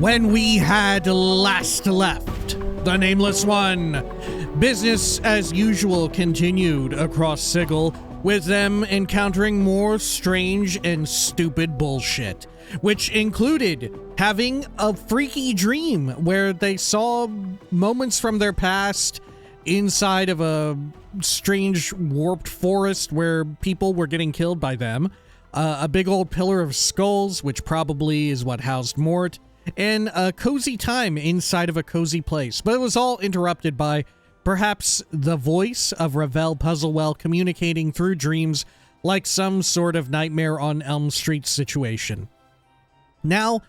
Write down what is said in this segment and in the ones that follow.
When we had last left the Nameless One, business as usual continued across Sigil, with them encountering more strange and stupid bullshit, which included having a freaky dream where they saw moments from their past inside of a strange warped forest where people were getting killed by them, a big old pillar of skulls, which probably is what housed Mort, and a cozy time inside of a cozy place. But it was all interrupted by perhaps the voice of Ravel Puzzlewell communicating through dreams like some sort of Nightmare on Elm Street situation. Now,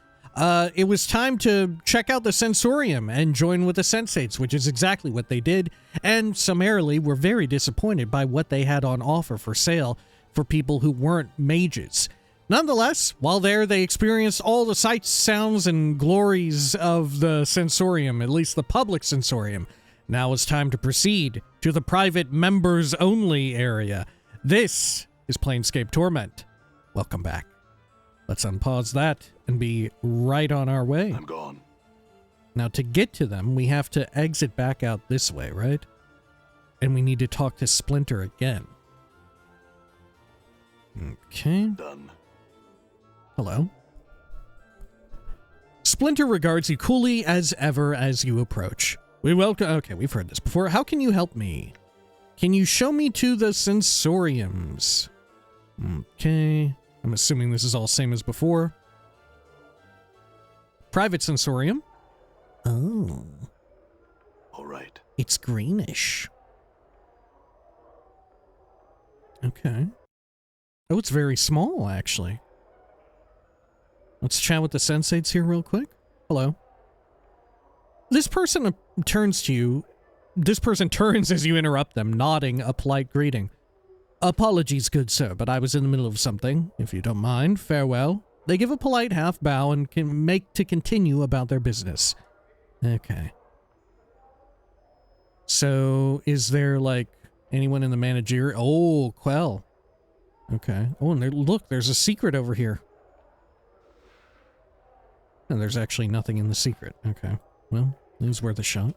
it was time to check out the Sensorium and join with the Sensates, which is exactly what they did, and summarily were very disappointed by what they had on offer for sale for people who weren't mages. Nonetheless, while there, they experienced all the sights, sounds, and glories of the Sensorium, at least the public Sensorium. Now it's time to proceed to the private members-only area. This is Planescape Torment. Welcome back. Let's unpause that and be right on our way. I'm gone. Now, to get to them, we have to exit back out this way, right? And we need to talk to Splinter again. Okay. Done. Hello. Splinter regards you coolly as ever as you approach. We welcome... Okay, we've heard this before. How can you help me? Can you show me to the Sensoriums? Okay. I'm assuming this is all same as before. Private Sensorium. Oh. All right. It's greenish. Okay. Oh, it's very small, actually. Let's chat with the Sensates here real quick. Hello. This person turns to you. This person turns as you interrupt them, nodding a polite greeting. Apologies, good sir, but I was in the middle of something. If you don't mind, farewell. They give a polite half bow and can make to continue about their business. Okay. So, is there, like, anyone in the managerial? Oh, Quell. Okay. Oh, and look, there's a secret over here. And there's actually nothing in the secret. Okay. Well, it was worth a shot.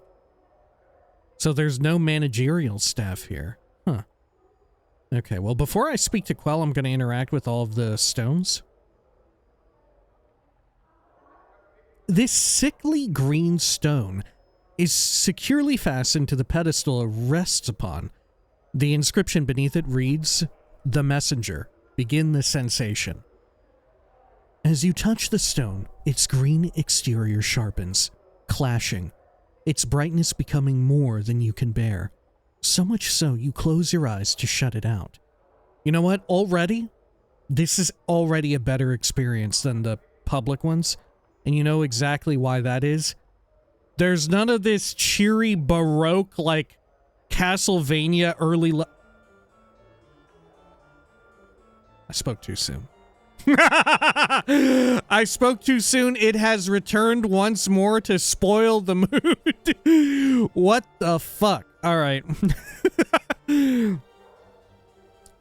So there's no managerial staff here. Huh. Okay, well, before I speak to Quell, I'm going to interact with all of the stones. This sickly green stone is securely fastened to the pedestal it rests upon. The inscription beneath it reads, "The Messenger, begin the sensation." As you touch the stone, its green exterior sharpens, clashing, its brightness becoming more than you can bear. So much so, you close your eyes to shut it out. You know what? Already, this is already a better experience than the public ones. And you know exactly why that is? There's none of this cheery Baroque, like, Castlevania early... I spoke too soon. I spoke too soon. It has returned once more to spoil the mood. What the fuck? All right.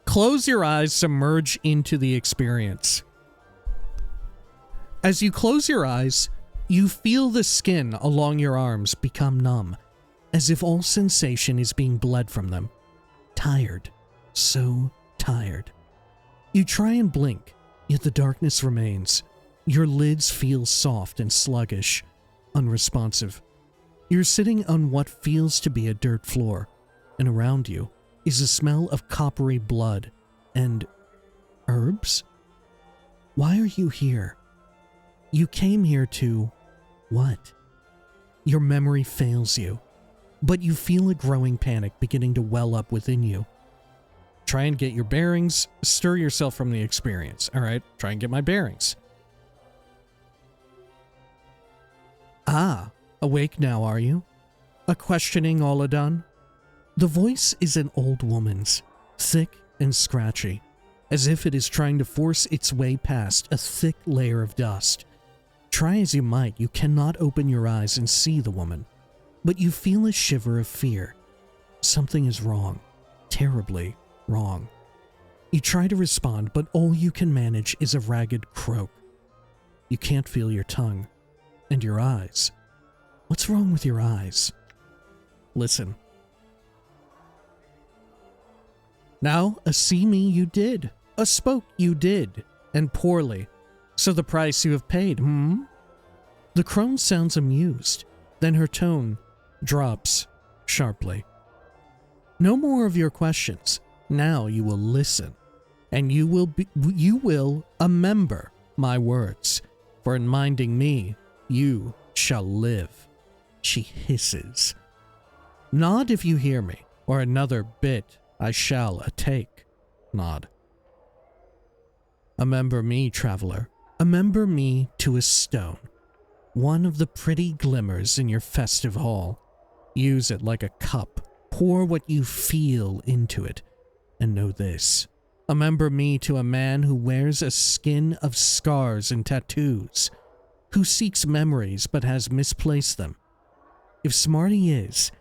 Close your eyes, submerge into the experience. As you close your eyes, you feel the skin along your arms become numb, as if all sensation is being bled from them. Tired. So tired. You try and blink, yet the darkness remains. Your lids feel soft and sluggish, unresponsive. You're sitting on what feels to be a dirt floor, and around you is a smell of coppery blood and herbs? Why are you here? You came here to... what? Your memory fails you, but you feel a growing panic beginning to well up within you. Try and get your bearings, stir yourself from the experience. All right, try and get my bearings. Ah, awake now, are you? A questioning all done? The voice is an old woman's, thick and scratchy, as if it is trying to force its way past a thick layer of dust. Try as you might, you cannot open your eyes and see the woman, but you feel a shiver of fear. Something is wrong, terribly wrong. You try to respond, but all you can manage is a ragged croak. You can't feel your tongue, and your eyes. What's wrong with your eyes? Listen. Now, a see me you did, a spoke you did, and poorly. So the price you have paid, The crone sounds amused, then her tone drops sharply. No more of your questions. Now you will listen, and you will remember my words, for in minding me, you shall live. She hisses. Nod if you hear me, or another bit I shall take. Nod. Remember me, traveler. Remember me to a stone. One of the pretty glimmers in your festive hall. Use it like a cup. Pour what you feel into it. And know this. Remember me to a man who wears a skin of scars and tattoos. Who seeks memories but has misplaced them. If smart he is,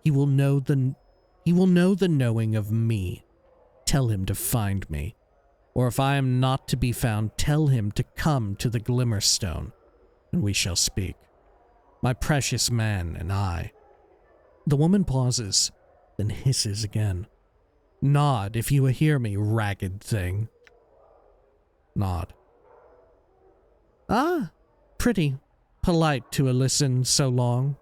he will know the knowing of me. Tell him to find me. Or if I am not to be found, tell him to come to the Glimmerstone, and we shall speak. My precious man and I. The woman pauses, then hisses again. Nod if you hear me, ragged thing. Nod. Ah, pretty polite to a listen so long.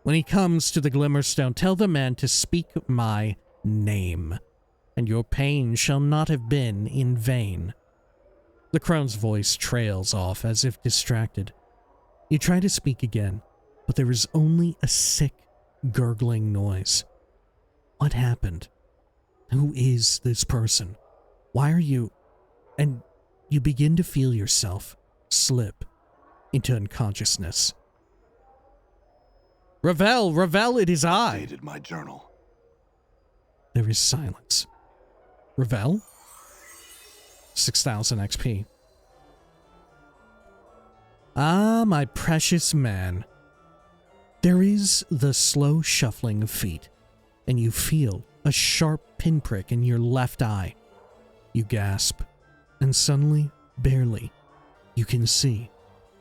When he comes to the Glimmerstone, tell the man to speak my name, and your pain shall not have been in vain. The crone's voice trails off as if distracted. You try to speak again, but there is only a sick, gurgling noise. What happened? Who is this person? Why are you... And you begin to feel yourself slip into unconsciousness. Ravel, it is I. Dated my journal. There is silence. Ravel? 6,000 XP. Ah, my precious man. There is the slow shuffling of feet, and you feel a sharp pinprick in your left eye. You gasp, and suddenly, barely, you can see,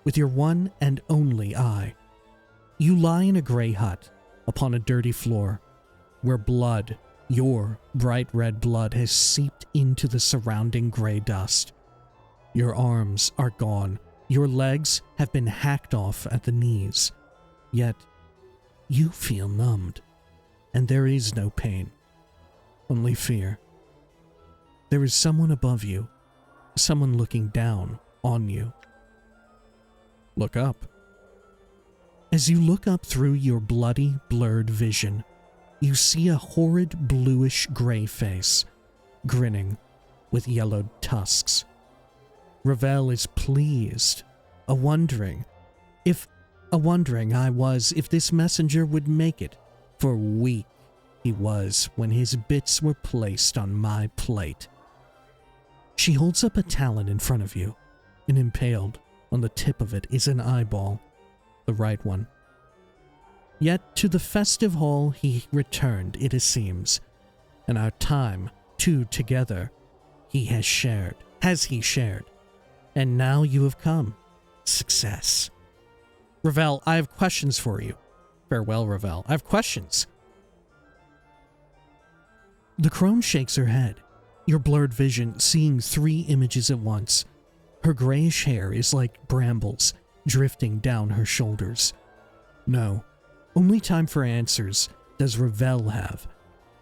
with your one and only eye. You lie in a gray hut, upon a dirty floor, where blood, your bright red blood, has seeped into the surrounding gray dust. Your arms are gone. Your legs have been hacked off at the knees. Yet, you feel numbed, and there is no pain, only fear. There is someone above you, someone looking down on you. Look up. As you look up through your bloody, blurred vision, you see a horrid bluish-gray face, grinning with yellowed tusks. Ravel is pleased, wondering if this messenger would make it, for weak he was when his bits were placed on my plate. She holds up a talon in front of you, and impaled on the tip of it is an eyeball, the right one. Yet to the festive hall he returned, it seems, and our time, too, together, has he shared, and now you have come. Success. Ravel, I have questions for you. Farewell, Ravel. I have questions. The crone shakes her head, your blurred vision seeing 3 images at once. Her grayish hair is like brambles drifting down her shoulders. No, only time for answers does Ravel have,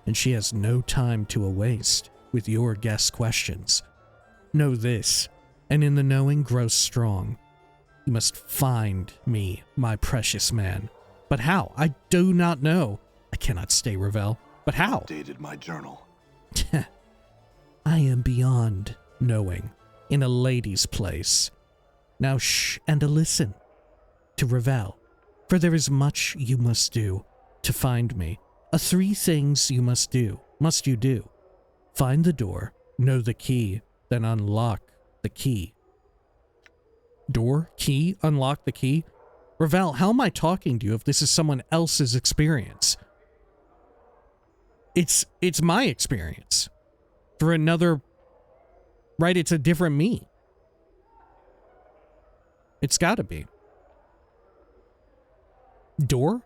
and she has no time to waste with your guess questions. Know this, and in the knowing grow strong. You must find me, my precious man. But how? I do not know. I cannot stay, Ravel. But how? Dated my journal. I am beyond knowing, in a lady's place. Now shh, and listen to Ravel, for there is much you must do to find me. 3 things you must do. Must you do? Find the door, know the key, then unlock the key. Door, key, unlock the key? Ravel, how am I talking to you if this is someone else's experience? It's my experience. For another, right, it's a different me. It's gotta be. Door?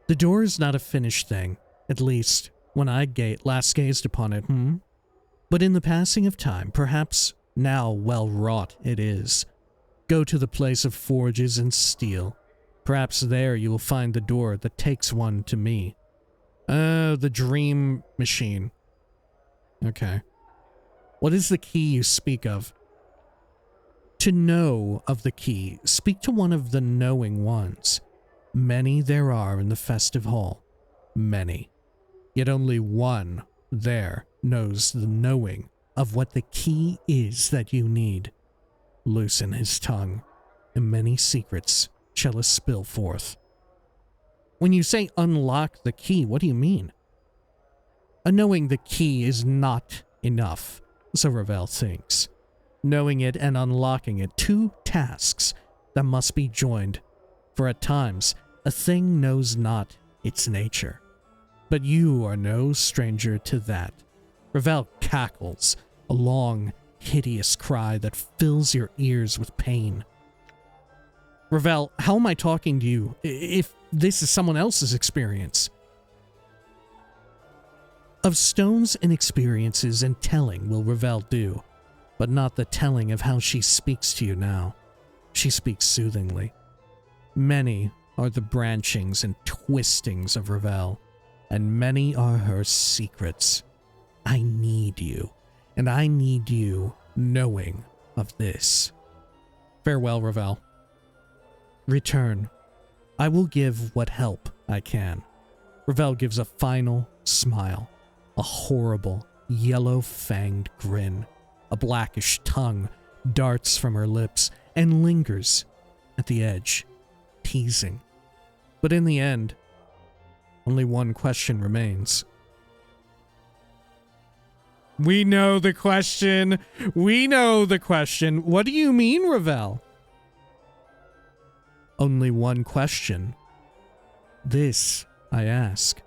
The door is not a finished thing, at least when I last gazed upon it, But in the passing of time, perhaps now well wrought it is. Go to the place of forges and steel. Perhaps there you will find the door that takes one to me. The dream machine. Okay. What is the key you speak of? To know of the key, speak to one of the knowing ones. Many there are in the festive hall. Many. Yet only one there knows the knowing of what the key is that you need. Loosen his tongue, and many secrets shall spill forth. When you say unlock the key, what do you mean? Knowing the key is not enough, so Ravel thinks. Knowing it and unlocking it, two tasks that must be joined, for at times a thing knows not its nature. But you are no stranger to that. Ravel cackles, a long, hideous cry that fills your ears with pain. Ravel, how am I talking to you if this is someone else's experience? Of stones and experiences and telling will Ravel do, but not the telling of how she speaks to you now. She speaks soothingly. Many are the branchings and twistings of Ravel, and many are her secrets. I need you, and I need you knowing of this. Farewell, Ravel. Return. I will give what help I can. Ravel gives a final smile, a horrible, yellow-fanged grin. A blackish tongue darts from her lips and lingers at the edge, teasing. But in the end, only one question remains. We know the question. We know the question. What do you mean, Ravel? Only one question. This, I ask.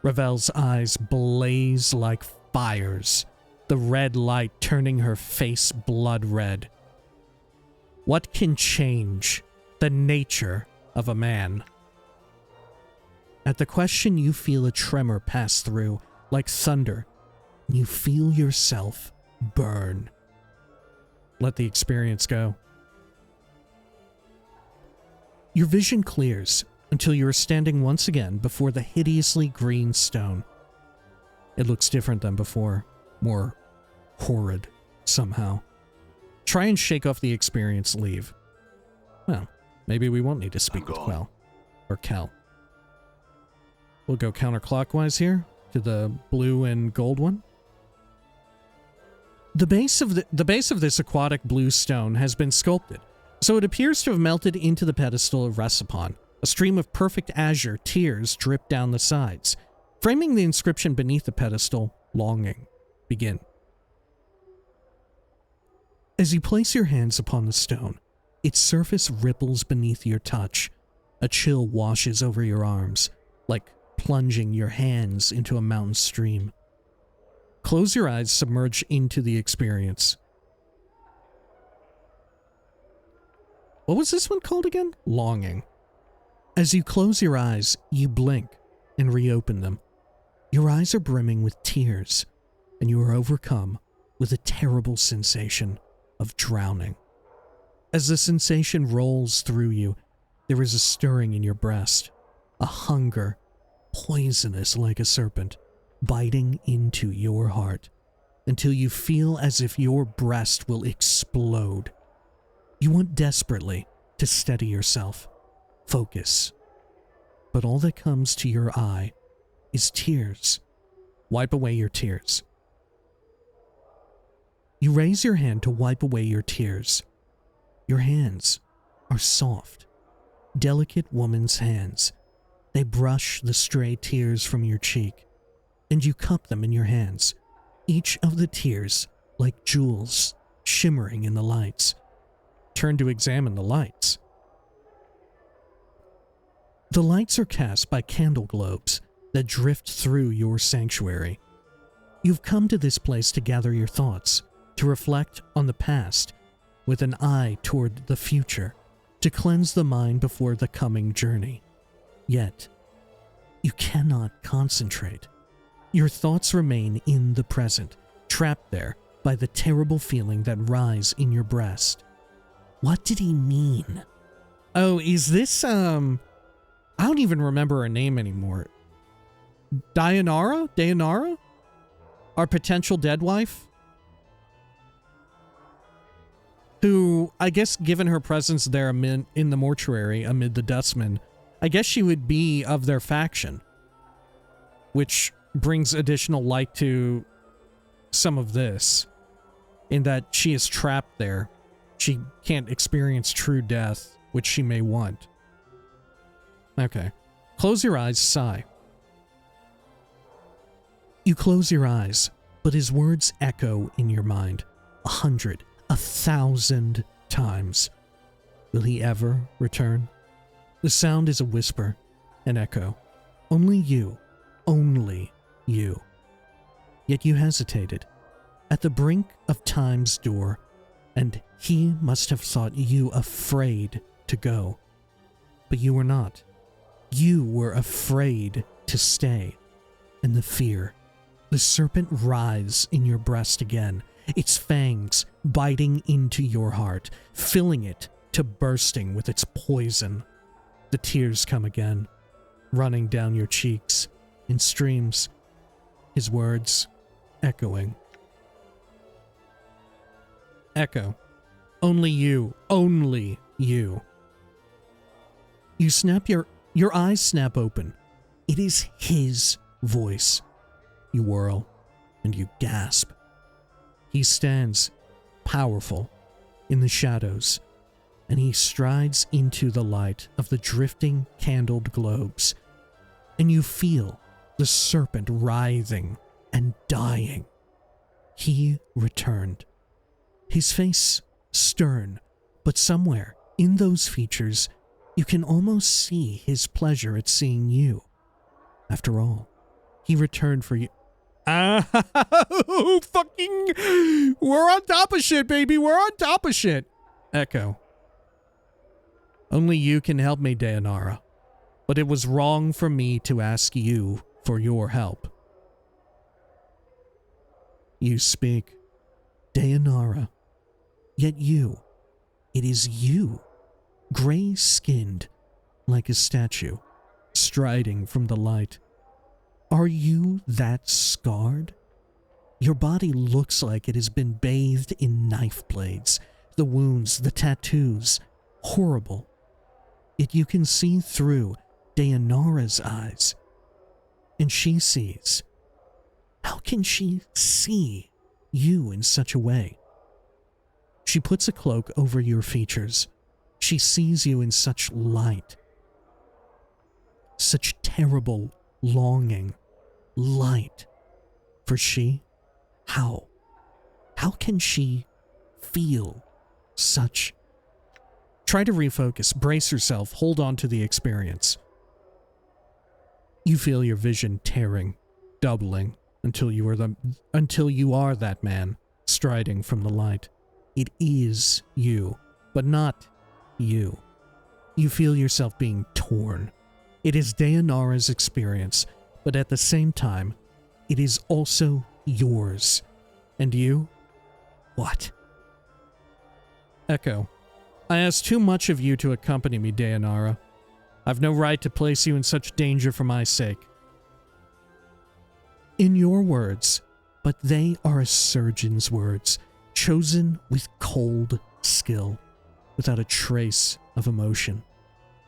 Ravel's eyes blaze like fires, the red light turning her face blood red. What can change the nature of a man? At the question, you feel a tremor pass through, like thunder. You feel yourself burn. Let the experience go. Your vision clears until you are standing once again before the hideously green stone. It looks different than before, more horrid somehow. Try and shake off the experience, leave. Well, maybe we won't need to speak with Quell or Kel. We'll go counterclockwise here to the blue and gold one. The base of this aquatic blue stone has been sculpted, so it appears to have melted into the pedestal it rests upon. A stream of perfect azure tears drip down the sides, framing the inscription beneath the pedestal, longing. Begin. As you place your hands upon the stone, its surface ripples beneath your touch. A chill washes over your arms, like plunging your hands into a mountain stream. Close your eyes, submerge into the experience. What was this one called again? Longing. As you close your eyes, you blink and reopen them. Your eyes are brimming with tears, and you are overcome with a terrible sensation of drowning. As the sensation rolls through you, there is a stirring in your breast, a hunger, poisonous like a serpent, biting into your heart, until you feel as if your breast will explode. You want desperately to steady yourself, focus, but all that comes to your eye is tears. Wipe away your tears. You raise your hand to wipe away your tears. Your hands are soft, delicate woman's hands. They brush the stray tears from your cheek, and you cup them in your hands, each of the tears like jewels shimmering in the lights. Turn to examine the lights. The lights are cast by candle globes that drift through your sanctuary. You've come to this place to gather your thoughts, to reflect on the past with an eye toward the future. to cleanse the mind before the coming journey. Yet, you cannot concentrate. Your thoughts remain in the present, trapped there by the terrible feeling that rise in your breast. What did he mean? Oh, is this, I don't even remember her name anymore. Dayanara? Our potential dead wife? Who, I guess given her presence there in the mortuary amid the dustmen, I guess she would be of their faction. Which brings additional light to some of this, in that she is trapped there. She can't experience true death, which she may want. Okay. Close your eyes, sigh. You close your eyes, but his words echo in your mind 100, 1,000 times. Will he ever return? The sound is a whisper, an echo. Only you. Yet you hesitated, at the brink of time's door, and he must have thought you afraid to go. But you were not. You were afraid to stay. And the fear, the serpent writhes in your breast again, its fangs biting into your heart, filling it to bursting with its poison. The tears come again, running down your cheeks in streams, his words echoing. Echo. Only you. You snap your eyes snap open. It is his voice. You whirl and you gasp. He stands, powerful, in the shadows, and he strides into the light of the drifting candled globes, and you feel the serpent writhing and dying. He returned. His face stern, but somewhere in those features you can almost see his pleasure at seeing you. After all, he returned for you. Fucking, we're on top of shit, baby. We're on top of shit. Echo. Only you can help me, Dayanara. But it was wrong for me to ask you for your help. You speak, Dayanara. Yet you, it is you, gray-skinned like a statue, striding from the light. Are you that scarred? Your body looks like it has been bathed in knife blades, the wounds, the tattoos, horrible. Yet you can see through Dayanara's eyes, and she sees. How can she see you in such a way? She puts a cloak over your features. She sees you in such light, such terrible longing, light. For she, how can she feel such? Try to refocus, brace yourself, hold on to the experience. You feel your vision tearing, doubling, until you are that man, striding from the light. It is you, but not you. You feel yourself being torn. It is Dayanara's experience, but at the same time, it is also yours. And you? What? Echo. I ask too much of you to accompany me, Dayanara. I've no right to place you in such danger for my sake. In your words, but they are a surgeon's words, chosen with cold skill, without a trace of emotion.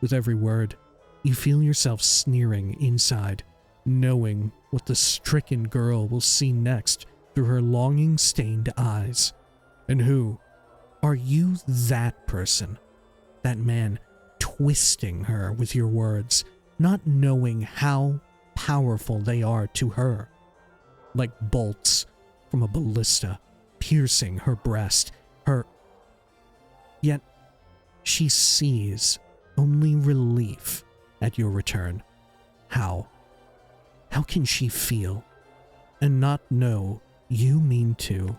With every word, you feel yourself sneering inside, knowing what the stricken girl will see next through her longing-stained eyes. And who? Are you that person? That man twisting her with your words, not knowing how powerful they are to her. Like bolts from a ballista, piercing her breast, Yet, she sees only relief at your return. How? How can she feel and not know you mean to?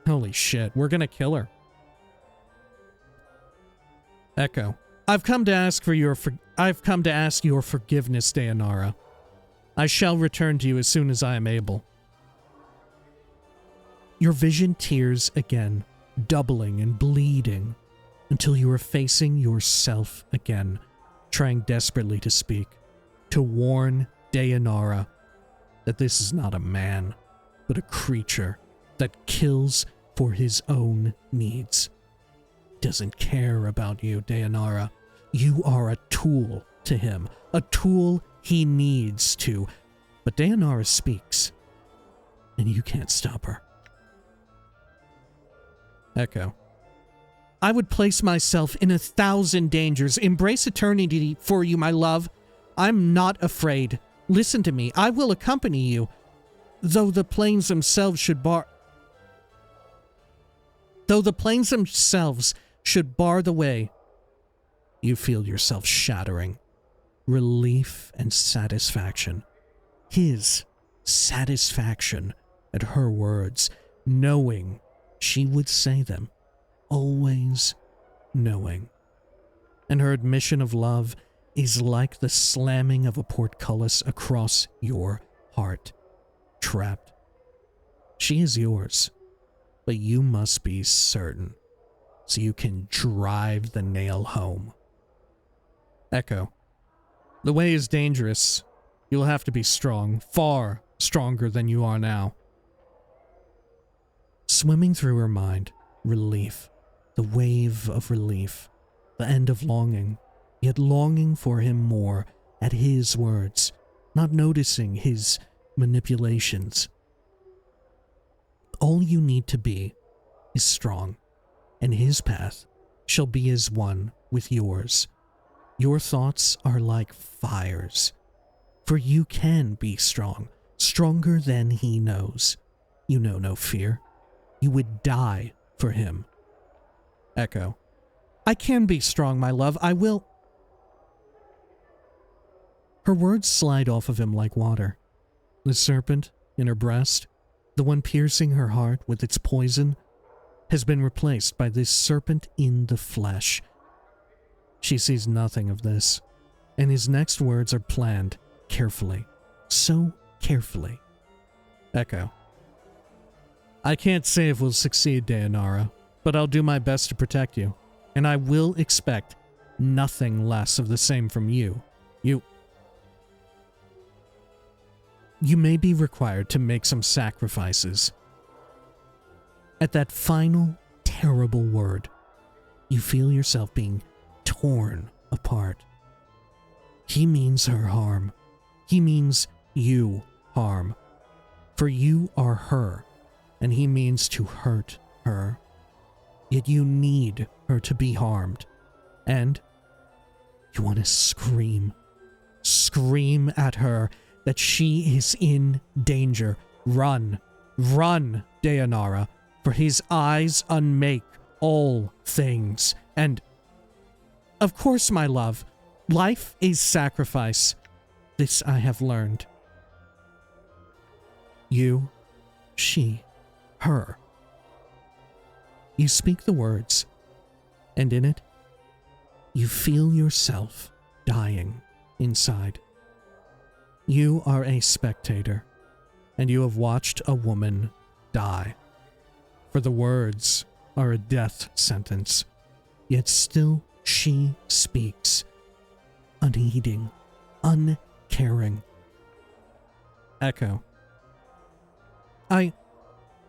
Holy shit, we're gonna kill her. Echo. I've come to ask your forgiveness, Dayanara. I shall return to you as soon as I am able. Your vision tears again, doubling and bleeding, until you are facing yourself again, trying desperately to speak, to warn Dayanara that this is not a man, but a creature that kills for his own needs. Doesn't care about you, Dayanara. You are a tool to him, a tool he needs to. But Dayanara speaks, and you can't stop her. Echo. I would place myself in 1,000 dangers. Embrace eternity for you, my love. I'm not afraid. Listen to me. I will accompany you. Though the plains themselves should bar the way, you feel yourself shattering. Relief and satisfaction. His satisfaction at her words, knowing she would say them, always knowing. And her admission of love is like the slamming of a portcullis across your heart. Trapped. She is yours, but you must be certain, so you can drive the nail home. Echo. The way is dangerous. You'll have to be strong, far stronger than you are now. Swimming through her mind, relief, the wave of relief, the end of longing, yet longing for him more at his words, not noticing his manipulations. All you need to be is strong, and his path shall be as one with yours. Your thoughts are like fires, for you can be strong, stronger than he knows. You know no fear. You would die for him. Echo. I can be strong, my love. I will. Her words slide off of him like water. The serpent in her breast, the one piercing her heart with its poison, has been replaced by this serpent in the flesh. She sees nothing of this, and his next words are planned carefully, so carefully. Echo. I can't say if we'll succeed, Dayanara, but I'll do my best to protect you, and I will expect nothing less of the same from you. You may be required to make some sacrifices. At that final, terrible word, you feel yourself being torn apart. He means her harm. He means you harm. For you are her, and he means to hurt her. Yet you need her to be harmed. And you want to scream. Scream at her that she is in danger. Run. Run, Dayanara, for his eyes unmake all things. And, of course, my love, life is sacrifice. This I have learned. You, she, her. You speak the words, and in it, you feel yourself dying inside. You are a spectator, and you have watched a woman die. For the words are a death sentence, yet still she speaks, unheeding, uncaring. Echo. I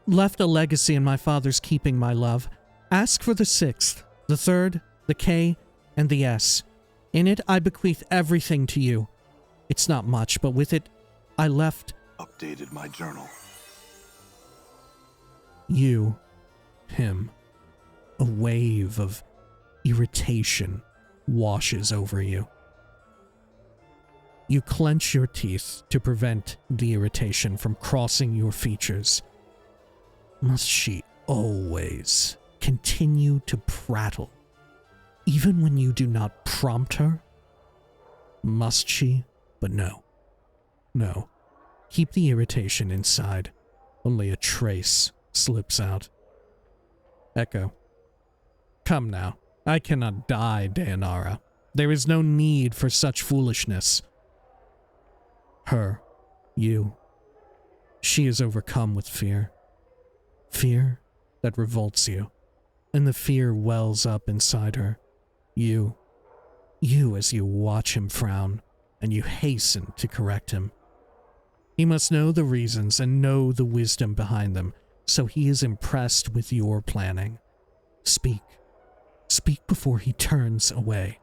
left a legacy in my father's keeping, my love. Ask for the 6th, the 3rd, the K, and the S. In it, I bequeath everything to you. It's not much, but with it, I left... Updated my journal. You, him. A wave of irritation washes over you. You clench your teeth to prevent the irritation from crossing your features. Must she always continue to prattle, even when you do not prompt her? Must she? But no. No. Keep the irritation inside. Only a trace slips out. Echo. Come now. I cannot die, Dayanara. There is no need for such foolishness. Her, you, she is overcome with fear. Fear that revolts you, and the fear wells up inside her. You as you watch him frown, and you hasten to correct him. He must know the reasons and know the wisdom behind them, so he is impressed with your planning. Speak. Speak before he turns away.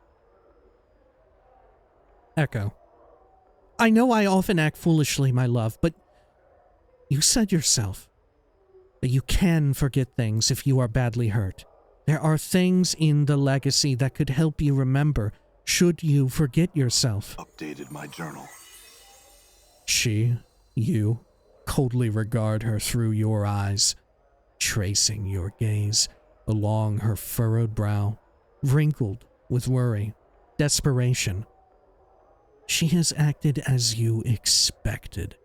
Echo. I know I often act foolishly, my love, but you said yourself that you can forget things if you are badly hurt. There are things in the legacy that could help you remember should you forget yourself. Updated my journal. She, you, coldly regard her through your eyes, tracing your gaze along her furrowed brow, wrinkled with worry, desperation. She has acted as you expected,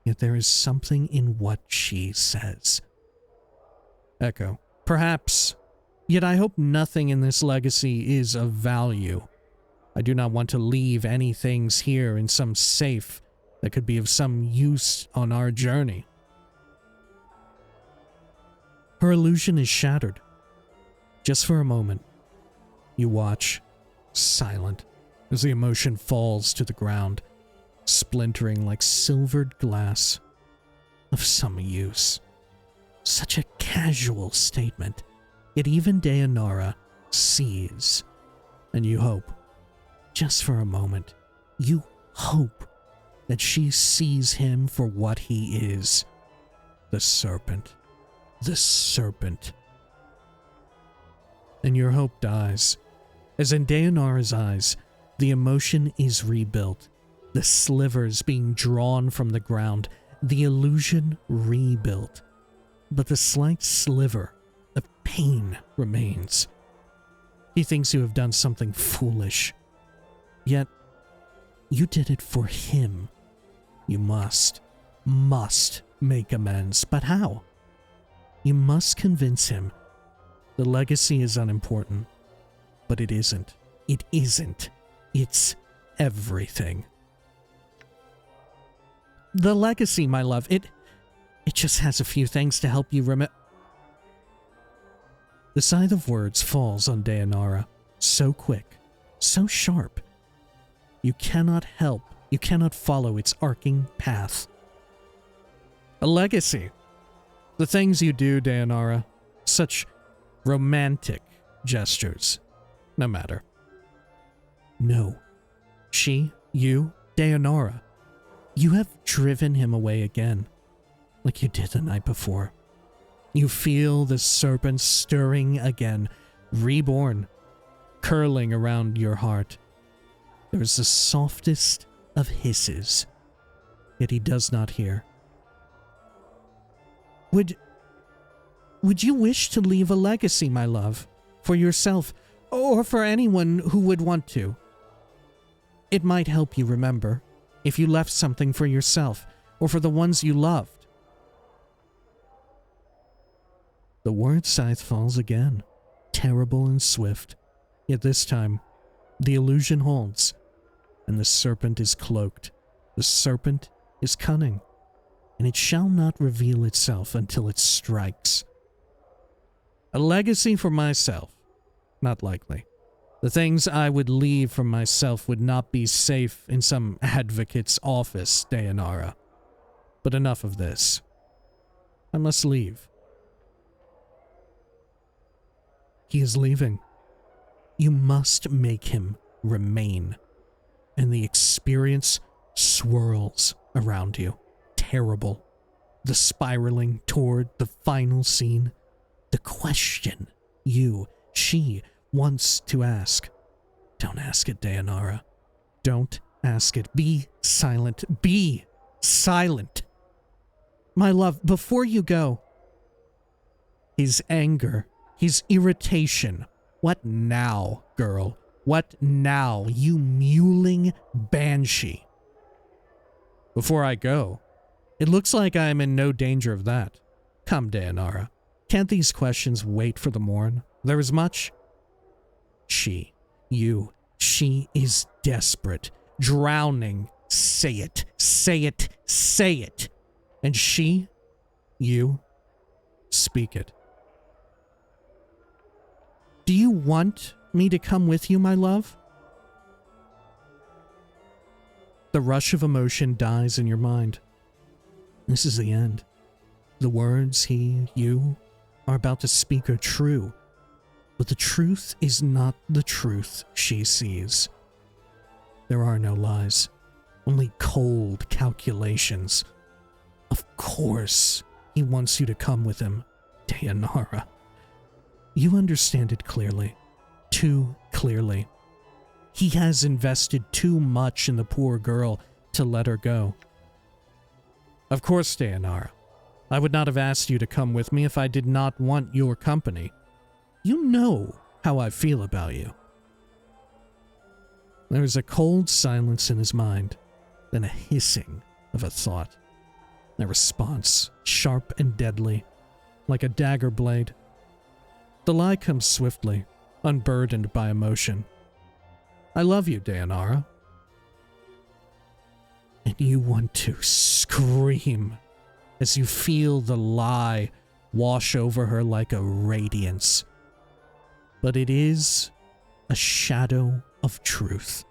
yet there is something in what she says. Echo. Perhaps, yet I hope nothing in this legacy is of value. I do not want to leave any things here in some safe that could be of some use on our journey. Her illusion is shattered. Just for a moment, you watch, silent, as the emotion falls to the ground, splintering like silvered glass. Of some use. Such a casual statement, yet even Dayanara sees. And you hope, just for a moment, you hope that she sees him for what he is. The serpent. The serpent. And your hope dies, as in Dayanara's eyes, the emotion is rebuilt, the slivers being drawn from the ground, the illusion rebuilt. But the slight sliver of pain remains. He thinks you have done something foolish. Yet, you did it for him. You must make amends. But how? You must convince him. The legacy is unimportant. But it isn't. It isn't. It's everything. The legacy, my love, it just has a few things to help you remember. The scythe of words falls on Dayanara, so quick, so sharp. You cannot follow its arcing path. A legacy. The things you do, Dayanara, such romantic gestures. No matter. No. She, you, Dayanara, you have driven him away again, like you did the night before. You feel the serpent stirring again, reborn, curling around your heart. There is the softest of hisses, yet he does not hear. Would you wish to leave a legacy, my love, for yourself, or for anyone who would want to? It might help you remember, if you left something for yourself, or for the ones you loved. The word scythe falls again, terrible and swift, yet this time, the illusion holds, and the serpent is cloaked. The serpent is cunning, and it shall not reveal itself until it strikes. A legacy for myself? Not likely. The things I would leave for myself would not be safe in some advocate's office, Dayanara. But enough of this. I must leave. He is leaving. You must make him remain. And the experience swirls around you. Terrible. The spiraling toward the final scene. The question she wants to ask. Don't ask it, Dayanara. Don't ask it. Be silent. Be silent. My love, before you go. His anger, his irritation. What now, girl? What now, you mewling banshee? Before I go, it looks like I am in no danger of that. Come, Dayanara. Can't these questions wait for the morn? There is much She is desperate, drowning. Say it, say it, say it. And you, speak it. Do you want me to come with you, my love? The rush of emotion dies in your mind. This is the end. The words you are about to speak are true, but the truth is not the truth she sees. There are no lies, only cold calculations. Of course, he wants you to come with him, Dayanara. You understand it clearly, too clearly. He has invested too much in the poor girl to let her go. Of course, Dayanara. I would not have asked you to come with me if I did not want your company. You know how I feel about you. There is a cold silence in his mind, then a hissing of a thought. A response, sharp and deadly, like a dagger blade. The lie comes swiftly, unburdened by emotion. I love you, Dayanara. And you want to scream as you feel the lie wash over her like a radiance. But it is a shadow of truth,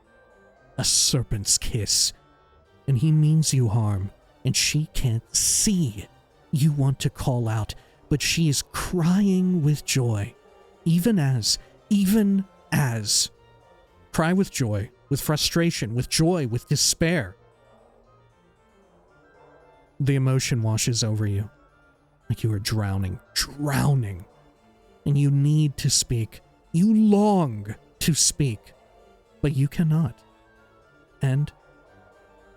a serpent's kiss, and he means you harm, and she can't see. You want to call out, but she is crying with joy, even as. Cry with joy, with frustration, with joy, with despair. The emotion washes over you, like you are drowning, and you need to speak. You long to speak, but you cannot. And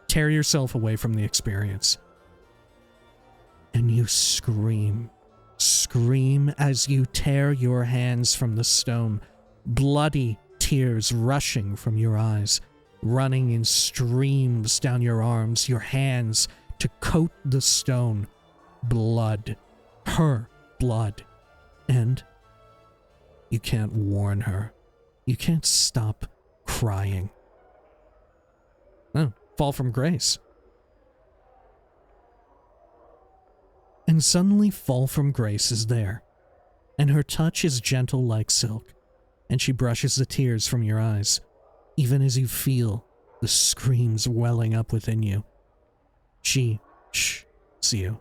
tear yourself away from the experience. And you scream as you tear your hands from the stone, bloody tears rushing from your eyes, running in streams down your arms, your hands to coat the stone. Blood. Her blood. And you can't warn her. You can't stop crying. Oh, fall from grace. And suddenly fall from grace is there, and her touch is gentle like silk, and she brushes the tears from your eyes, even as you feel the screams welling up within you. She shhs you,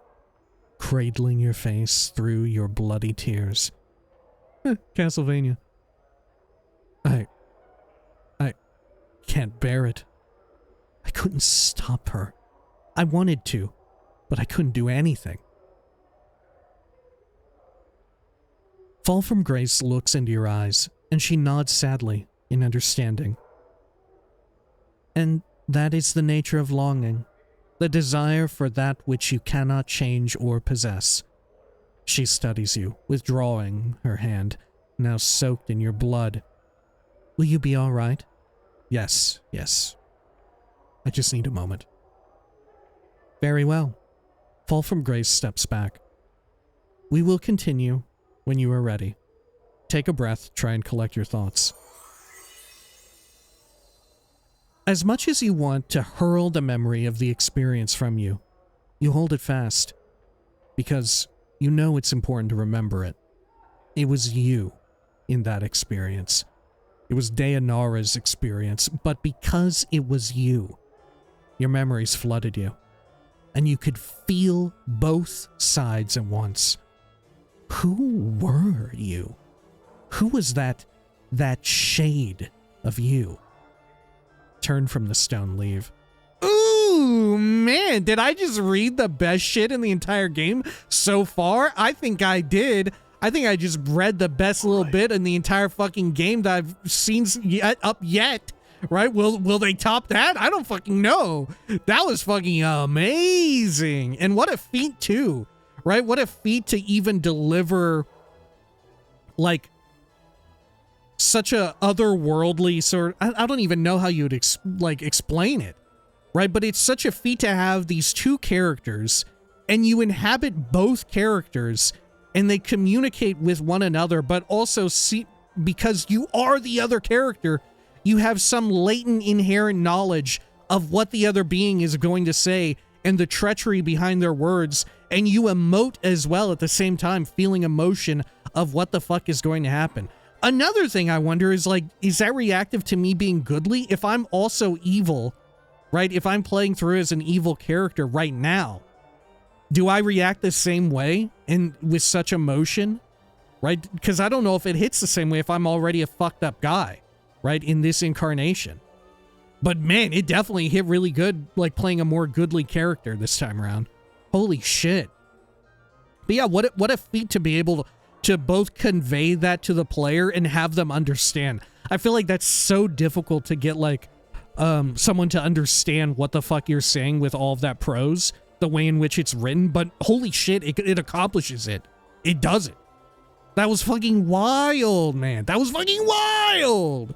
cradling your face through your bloody tears. Castlevania. I can't bear it. I couldn't stop her. I wanted to, but I couldn't do anything. Fall from Grace looks into your eyes, and she nods sadly in understanding. And that is the nature of longing, the desire for that which you cannot change or possess. She studies you, withdrawing her hand, now soaked in your blood. Will you be all right? Yes. I just need a moment. Very well. Fall from Grace steps back. We will continue when you are ready. Take a breath, try and collect your thoughts. As much as you want to hurl the memory of the experience from you, you hold it fast, because you know it's important to remember it. It was you in that experience. It was Dayanara's experience, but because it was you, your memories flooded you, and you could feel both sides at once. Who were you? Who was that shade of you? Turn from the stone, leave. Ooh, man, did I just read the best shit in the entire game so far? I think I did. I think I just read the best little bit in the entire fucking game that I've seen yet. Right? Will they top that? I don't fucking know. That was fucking amazing. And what a feat too. Right? What a feat to even deliver like such a otherworldly sort. I don't even know how you would explain it. Right? But it's such a feat to have these two characters and you inhabit both characters and they communicate with one another, but also because you are the other character, you have some latent inherent knowledge of what the other being is going to say and the treachery behind their words, and you emote as well at the same time, feeling emotion of what the fuck is going to happen. Another thing I wonder is, like, is that reactive to me being goodly? If I'm also evil, right? If I'm playing through as an evil character right now, do I react the same way and with such emotion, right? Because I don't know if it hits the same way if I'm already a fucked up guy, right, in this incarnation. But man, it definitely hit really good, like playing a more goodly character this time around. Holy shit. But yeah, what a feat to be able to both convey that to the player and have them understand. I feel like that's so difficult to get, like, someone to understand what the fuck you're saying with all of that prose, the way in which it's written, but holy shit, it accomplishes it. It does it. That was fucking wild, man. That was fucking wild!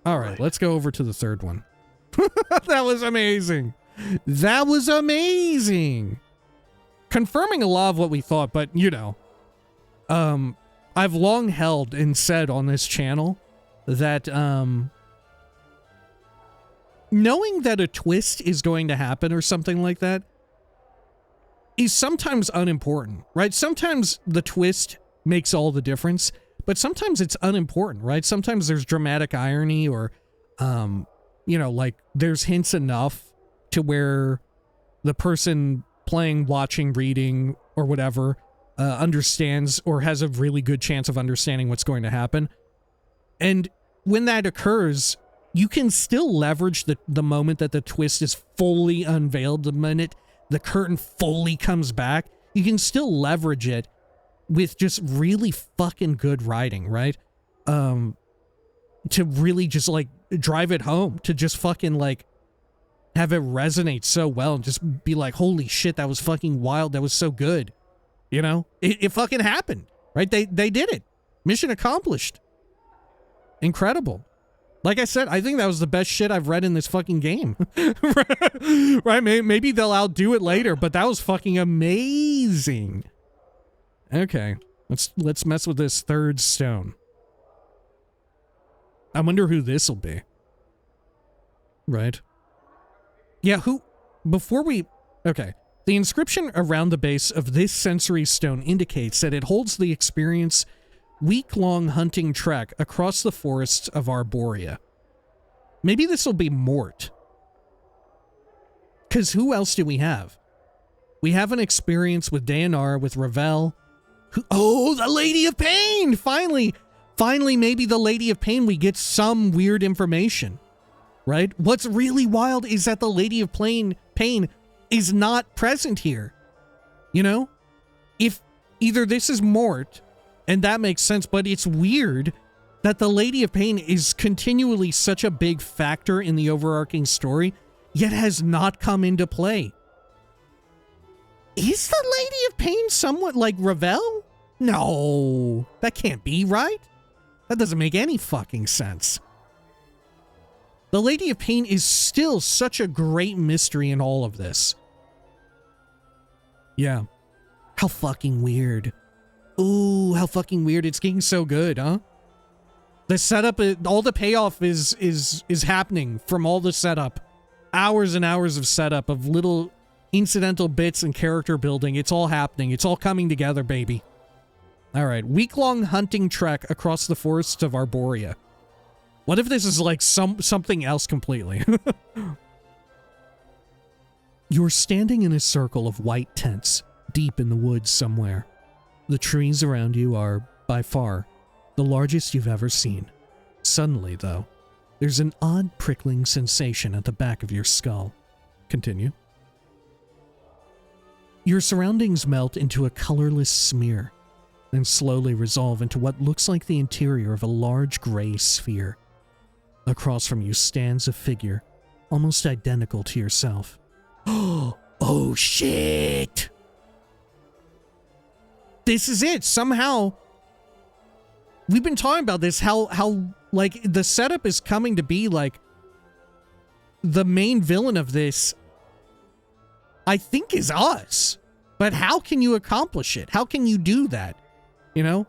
Alright, let's go over to the third one. That was amazing. That was amazing! Confirming a lot of what we thought, but, you know, I've long held and said on this channel that, knowing that a twist is going to happen or something like that is sometimes unimportant, right? Sometimes the twist makes all the difference, but sometimes it's unimportant, right? Sometimes there's dramatic irony or, you know, like there's hints enough to where the person playing, watching, reading, or whatever understands or has a really good chance of understanding what's going to happen. And when that occurs, you can still leverage the moment that the twist is fully unveiled, the minute the curtain fully comes back. You can still leverage it with just really fucking good writing, right? To really just, like, drive it home, to just fucking, like, have it resonate so well and just be like, holy shit, that was fucking wild, that was so good. You know? It fucking happened, right? They did it. Mission accomplished. Incredible. Like I said, I think that was the best shit I've read in this fucking game. Right? Maybe they'll outdo it later, but that was fucking amazing. Okay. Let's mess with this third stone. I wonder who this'll be. Right? Yeah, okay. The inscription around the base of this sensory stone indicates that it holds the experience week-long hunting trek across the forests of Arborea. Maybe this will be Mort. Because who else do we have? We have an experience with Dayanara, with Ravel. Oh, the Lady of Pain! Finally, maybe the Lady of Pain, we get some weird information. Right? What's really wild is that the Lady of Pain is not present here. You know? If either this is Mort, and that makes sense, but it's weird that the Lady of Pain is continually such a big factor in the overarching story, yet has not come into play. Is the Lady of Pain somewhat like Ravel? No, that can't be, right? That doesn't make any fucking sense. The Lady of Pain is still such a great mystery in all of this. Yeah. How fucking weird. Ooh, how fucking weird. It's getting so good, huh? The setup, all the payoff is happening from all the setup. Hours and hours of setup, of little incidental bits and character building. It's all happening. It's all coming together, baby. All right, week-long hunting trek across the forests of Arborea. What if this is like something else completely? You're standing in a circle of white tents, deep in the woods somewhere. The trees around you are, by far, the largest you've ever seen. Suddenly, though, there's an odd prickling sensation at the back of your skull. Continue. Your surroundings melt into a colorless smear, then slowly resolve into what looks like the interior of a large gray sphere. Across from you stands a figure, almost identical to yourself. Oh shit! This is it! Somehow, we've been talking about this, how like, the setup is coming to be, like, the main villain of this, I think, is us. But how can you accomplish it? How can you do that? You know?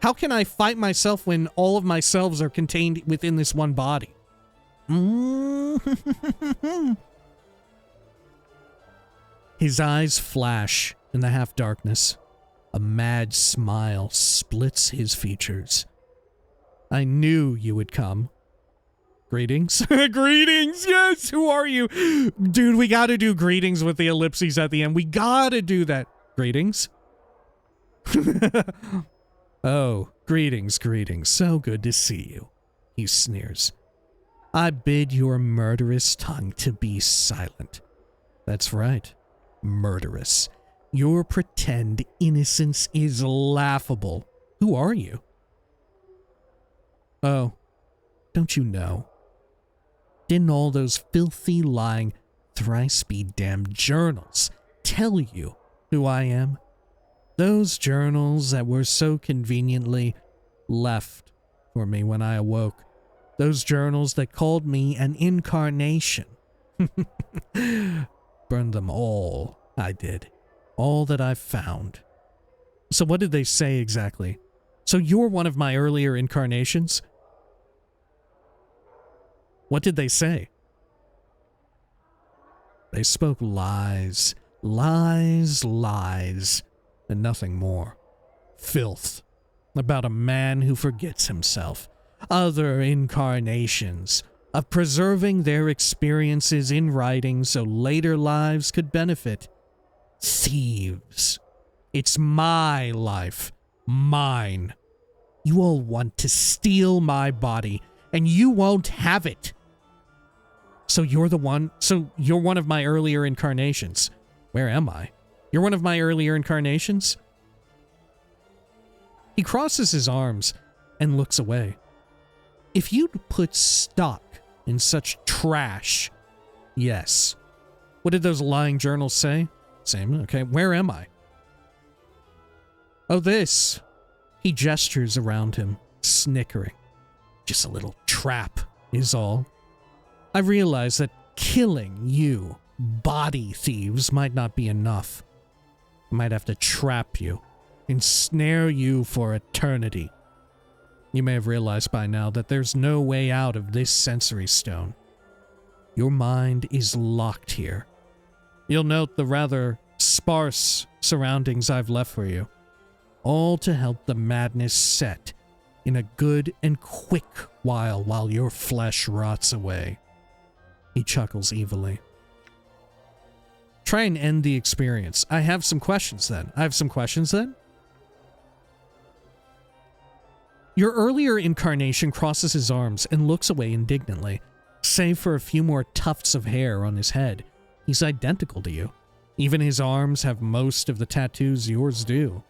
How can I fight myself when all of my selves are contained within this one body? His eyes flash in the half-darkness. A mad smile splits his features. I knew you would come. Greetings. Greetings, yes, who are you? Dude, we gotta do greetings with the ellipses at the end. We gotta do that. Greetings? Oh, greetings, greetings. So good to see you. He sneers. I bid your murderous tongue to be silent. That's right. Murderous. Your pretend innocence is laughable. Who are you? Oh, don't you know? Didn't all those filthy, lying, thrice-be-damned journals tell you who I am? Those journals that were so conveniently left for me when I awoke. Those journals that called me an incarnation. Burned them all, I did. All that I've found. So what did they say exactly? So you're one of my earlier incarnations? What did they say? They spoke lies, lies, lies, and nothing more. Filth. About a man who forgets himself. Other incarnations. Of preserving their experiences in writing so later lives could benefit. Thieves. It's my life. Mine. You all want to steal my body, and you won't have it. So you're one of my earlier incarnations. Where am I? You're one of my earlier incarnations? He crosses his arms and looks away. If you'd put stock in such trash, yes. What did those lying journals say? Same, okay. Where am I? Oh, this. He gestures around him, snickering. Just a little trap is all. I realize that killing you, body thieves, might not be enough. I might have to trap you, ensnare you for eternity. You may have realized by now that there's no way out of this sensory stone. Your mind is locked here. You'll note the rather sparse surroundings I've left for you, all to help the madness set in a good and quick while your flesh rots away. He chuckles evilly. Try and end the experience. I have some questions then. Your earlier incarnation crosses his arms and looks away indignantly. Save for a few more tufts of hair on his head, he's identical to you. Even his arms have most of the tattoos yours do.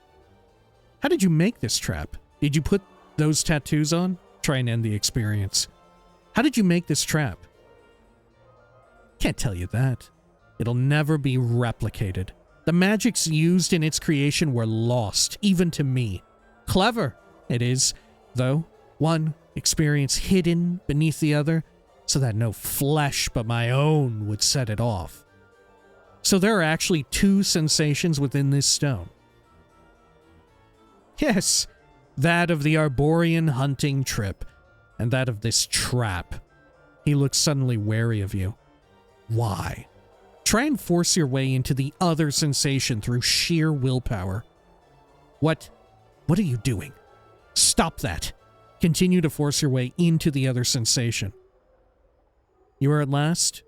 How did you make this trap? Did you put those tattoos on? Try and end the experience. How did you make this trap? Can't tell you that. It'll never be replicated. The magics used in its creation were lost, even to me. Clever, it is, though. One experience hidden beneath the other, so that no flesh but my own would set it off. So there are actually two sensations within this stone. Yes, that of the Arborean hunting trip, and that of this trap. He looks suddenly wary of you. Why? Try and force your way into the other sensation through sheer willpower. What are you doing? Stop that. Continue to force your way into the other sensation. You at last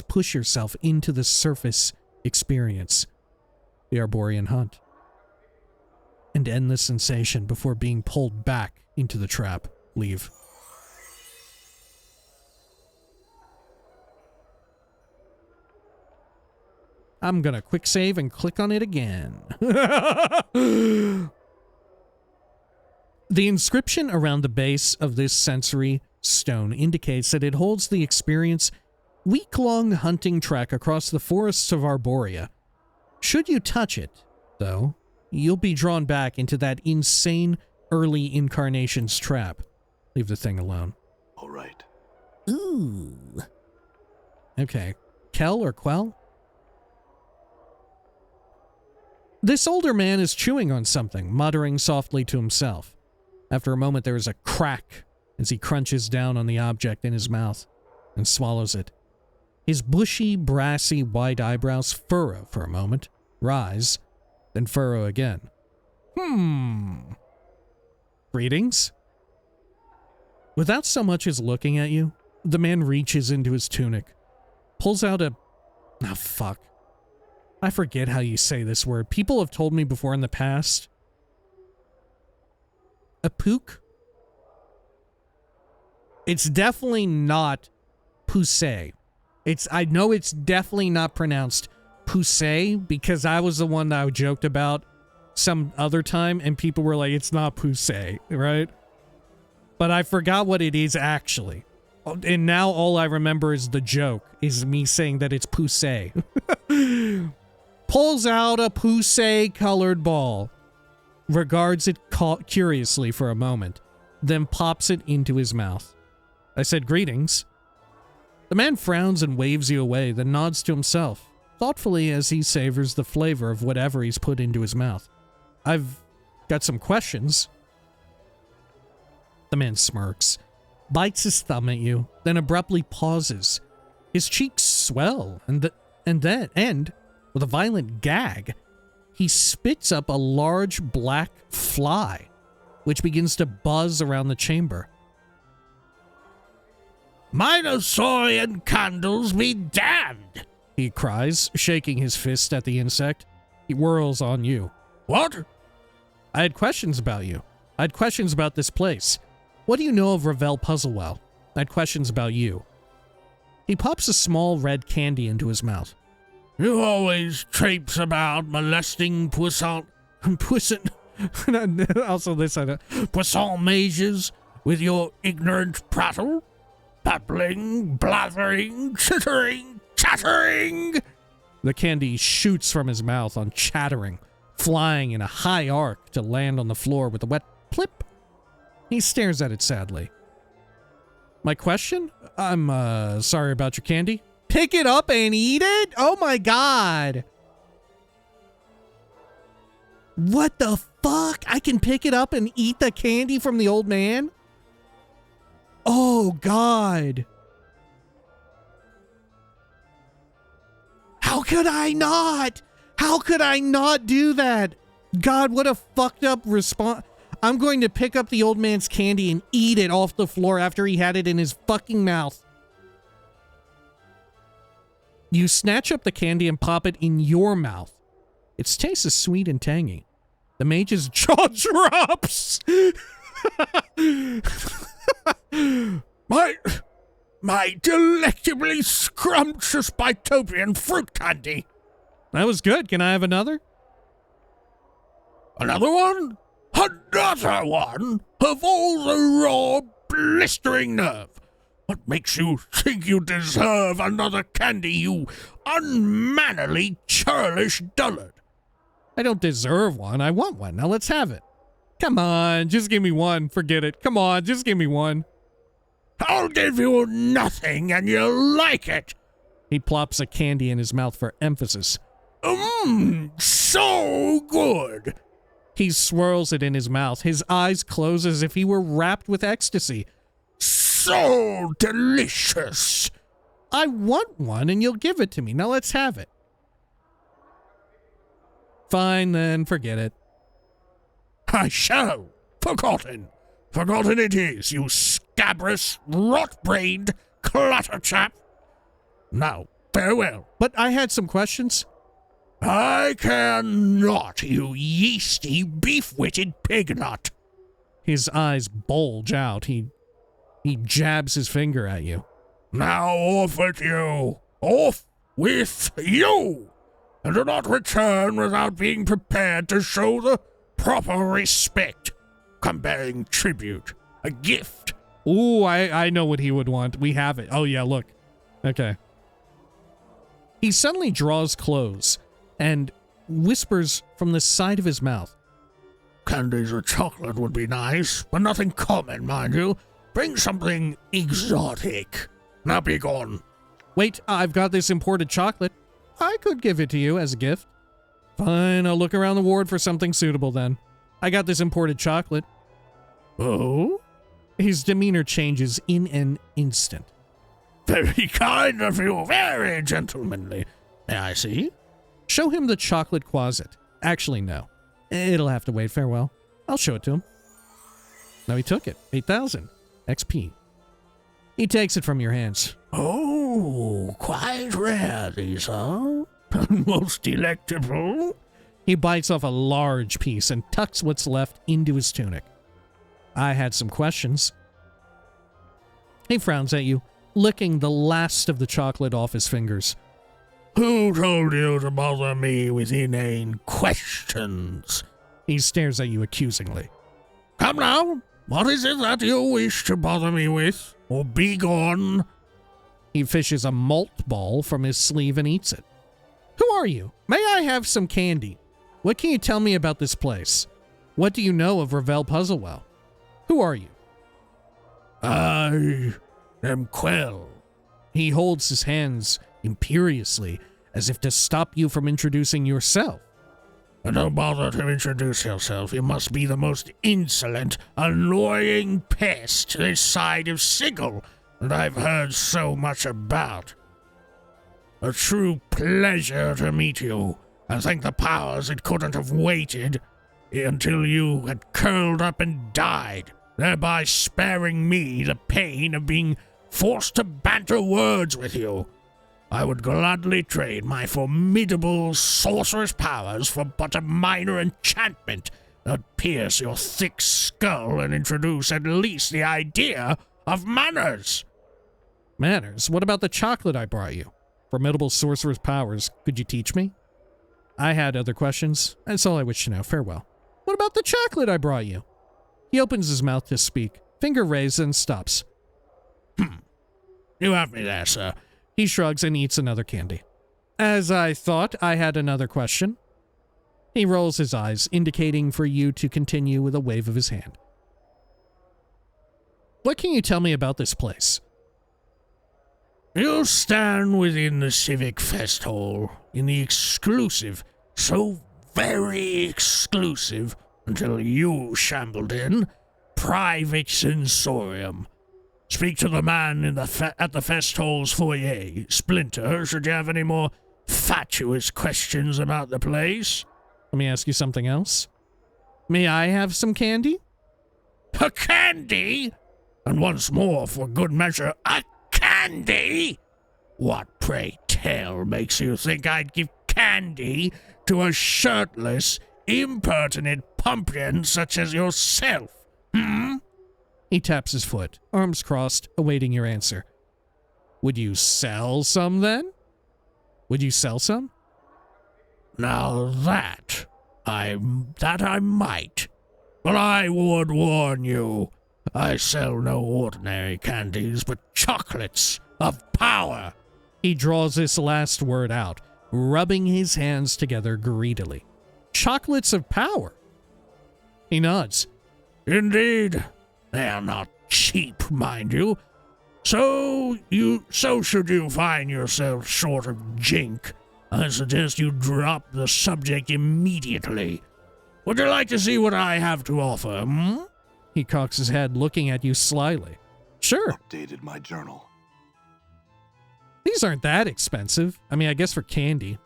push yourself into the surface experience, the Arborean hunt, and end the sensation before being pulled back into the trap. Leave. I'm gonna quick save and click on it again. The inscription around the base of this sensory stone indicates that it holds the experience week-long hunting trek across the forests of Arborea. Should you touch it, though, you'll be drawn back into that insane early incarnations trap. Leave the thing alone. All right. Ooh. Okay. Kel or Quell? This older man is chewing on something, muttering softly to himself. After a moment, there is a crack as he crunches down on the object in his mouth and swallows it. His bushy, brassy, white eyebrows furrow for a moment, rise, then furrow again. Greetings? Without so much as looking at you, the man reaches into his tunic, pulls out a... Ah, fuck. I forget how you say this word. People have told me before in the past. A pook? It's definitely not poussé. I know it's definitely not pronounced poussé because I was the one that I joked about some other time and people were like, it's not poussé, right? But I forgot what it is actually. And now all I remember is the joke, is me saying that it's poussé. Pulls out a poussé-colored ball, regards it curiously for a moment, then pops it into his mouth. I said, greetings. The man frowns and waves you away, then nods to himself, thoughtfully as he savors the flavor of whatever he's put into his mouth. I've got some questions. The man smirks, bites his thumb at you, then abruptly pauses. His cheeks swell, and then, with a violent gag, he spits up a large black fly, which begins to buzz around the chamber. Minosaurian candles be damned, he cries, shaking his fist at the insect. He whirls on you. What? I had questions about you. I had questions about this place. What do you know of Ravel Puzzlewell? I had questions about you. He pops a small red candy into his mouth. You always traipse about molesting puissant also this I know. Puissant mages with your ignorant prattle? Babbling, blathering, chittering, chattering! The candy shoots from his mouth on chattering, flying in a high arc to land on the floor with a wet plip. He stares at it sadly. My question? I'm, sorry about your candy. Pick it up and eat it? Oh my god! What the fuck? I can pick it up and eat the candy from the old man? Oh god! How could I not? How could I not do that? God, what a fucked up response. I'm going to pick up the old man's candy and eat it off the floor after he had it in his fucking mouth. You snatch up the candy and pop it in your mouth. Its taste is sweet and tangy. The mage's jaw drops. My delectably scrumptious Bitopian fruit candy. That was good. Can I have another? Another one? Another one? Of all the raw, blistering nerve. What makes you think you deserve another candy, you unmannerly, churlish dullard? I don't deserve one. I want one. Now let's have it. Come on, just give me one. Forget it. Come on, just give me one. I'll give you nothing and you'll like it. He plops a candy in his mouth for emphasis. So good. He swirls it in his mouth. His eyes close as if he were wrapped with ecstasy. So delicious. I want one and you'll give it to me. Now let's have it. Fine then, forget it. I shall. Forgotten. Forgotten it is, you scabrous, rot-brained clatterchap. Now, farewell. But I had some questions. I care not, you yeasty, beef-witted pignut. His eyes bulge out. He jabs his finger at you. Now off with you. Off with you. And do not return without being prepared to show the proper respect. Come bearing tribute. A gift. Ooh, I know what he would want. We have it. Oh yeah, look. Okay. He suddenly draws close and whispers from the side of his mouth. Candies or chocolate would be nice, but nothing common, mind you. Bring something exotic. Now be gone. Wait, I've got this imported chocolate. I could give it to you as a gift. Fine, I'll look around the ward for something suitable then. I got this imported chocolate. Oh? His demeanor changes in an instant. Very kind of you, very gentlemanly. May I see? Show him the chocolate closet. Actually, no. It'll have to wait. Farewell. I'll show it to him. No, he took it. 8,000 XP. He takes it from your hands. Oh, quite rare these are. Most delectable. He bites off a large piece and tucks what's left into his tunic. I had some questions. He frowns at you, licking the last of the chocolate off his fingers. Who told you to bother me with inane questions? He stares at you accusingly. Come now, what is it that you wish to bother me with? Or be gone? He fishes a malt ball from his sleeve and eats it. Who are you? May I have some candy? What can you tell me about this place? What do you know of Ravel Puzzlewell? Who are you? I am Quell. He holds his hands imperiously, as if to stop you from introducing yourself. Don't bother to introduce yourself. You must be the most insolent, annoying pest this side of Sigil that I've heard so much about. A true pleasure to meet you. I thank the powers it couldn't have waited until you had curled up and died, thereby sparing me the pain of being forced to banter words with you. I would gladly trade my formidable sorceress powers for but a minor enchantment that pierce your thick skull and introduce at least the idea of manners. Manners? What about the chocolate I brought you? Formidable sorceress powers. Could you teach me? I had other questions. That's all I wish to know. Farewell. What about the chocolate I brought you? He opens his mouth to speak, finger raised, and stops. You have me there, sir. He shrugs and eats another candy. As I thought, I had another question. He rolls his eyes, indicating for you to continue with a wave of his hand. What can you tell me about this place? You stand within the Civic Fest Hall in the exclusive, so very exclusive, until you shambled in, private Sensorium. Speak to the man in at the Fest Hall's foyer. Splinter, should you have any more fatuous questions about the place? Let me ask you something else. May I have some candy? A candy? And once more, for good measure, a candy? What, pray tell, makes you think I'd give candy to a shirtless, impertinent pumpkin such as yourself? He taps his foot, arms crossed, awaiting your answer. Would you sell some, then? Would you sell some? Now that I might. But I would warn you, I sell no ordinary candies, but chocolates of power. He draws this last word out, rubbing his hands together greedily. Chocolates of power? He nods. Indeed. They are not cheap, mind you. So should you find yourself short of jink, I suggest you drop the subject immediately. Would you like to see what I have to offer, He cocks his head, looking at you slyly. Sure. Updated my journal. These aren't that expensive. I mean, I guess for candy.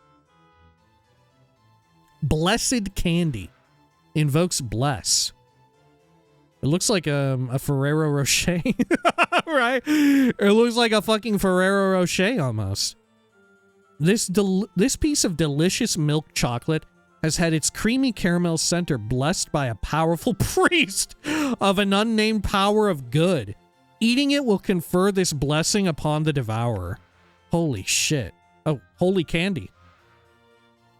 Blessed candy. Invokes bless. It looks like a Ferrero Rocher, right? It looks like a fucking Ferrero Rocher almost. This piece of delicious milk chocolate has had its creamy caramel center blessed by a powerful priest of an unnamed power of good. Eating it will confer this blessing upon the devourer. Holy shit. Oh, holy candy.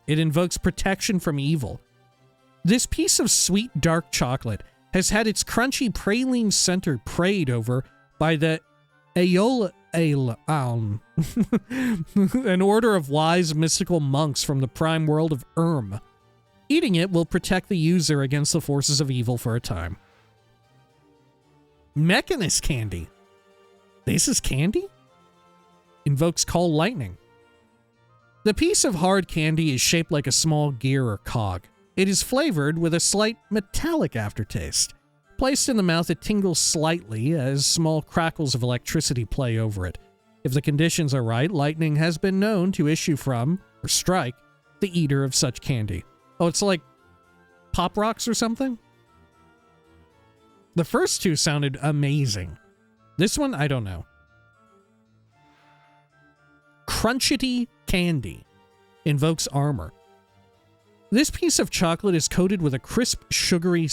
It invokes protection from evil. This piece of sweet dark chocolate has had its crunchy praline center prayed over by the Aeol, an order of wise mystical monks from the prime world of Eating it will protect the user against the forces of evil for a time. Mechanist candy. This is candy? Invokes call lightning. The piece of hard candy is shaped like a small gear or cog. It is flavored with a slight metallic aftertaste. Placed in the mouth, it tingles slightly as small crackles of electricity play over it. If the conditions are right, lightning has been known to issue from, or strike, the eater of such candy. Oh, it's like Pop Rocks or something? The first two sounded amazing. This one, I don't know. Crunchity candy invokes armor. This piece of chocolate is coated with a crisp, sugary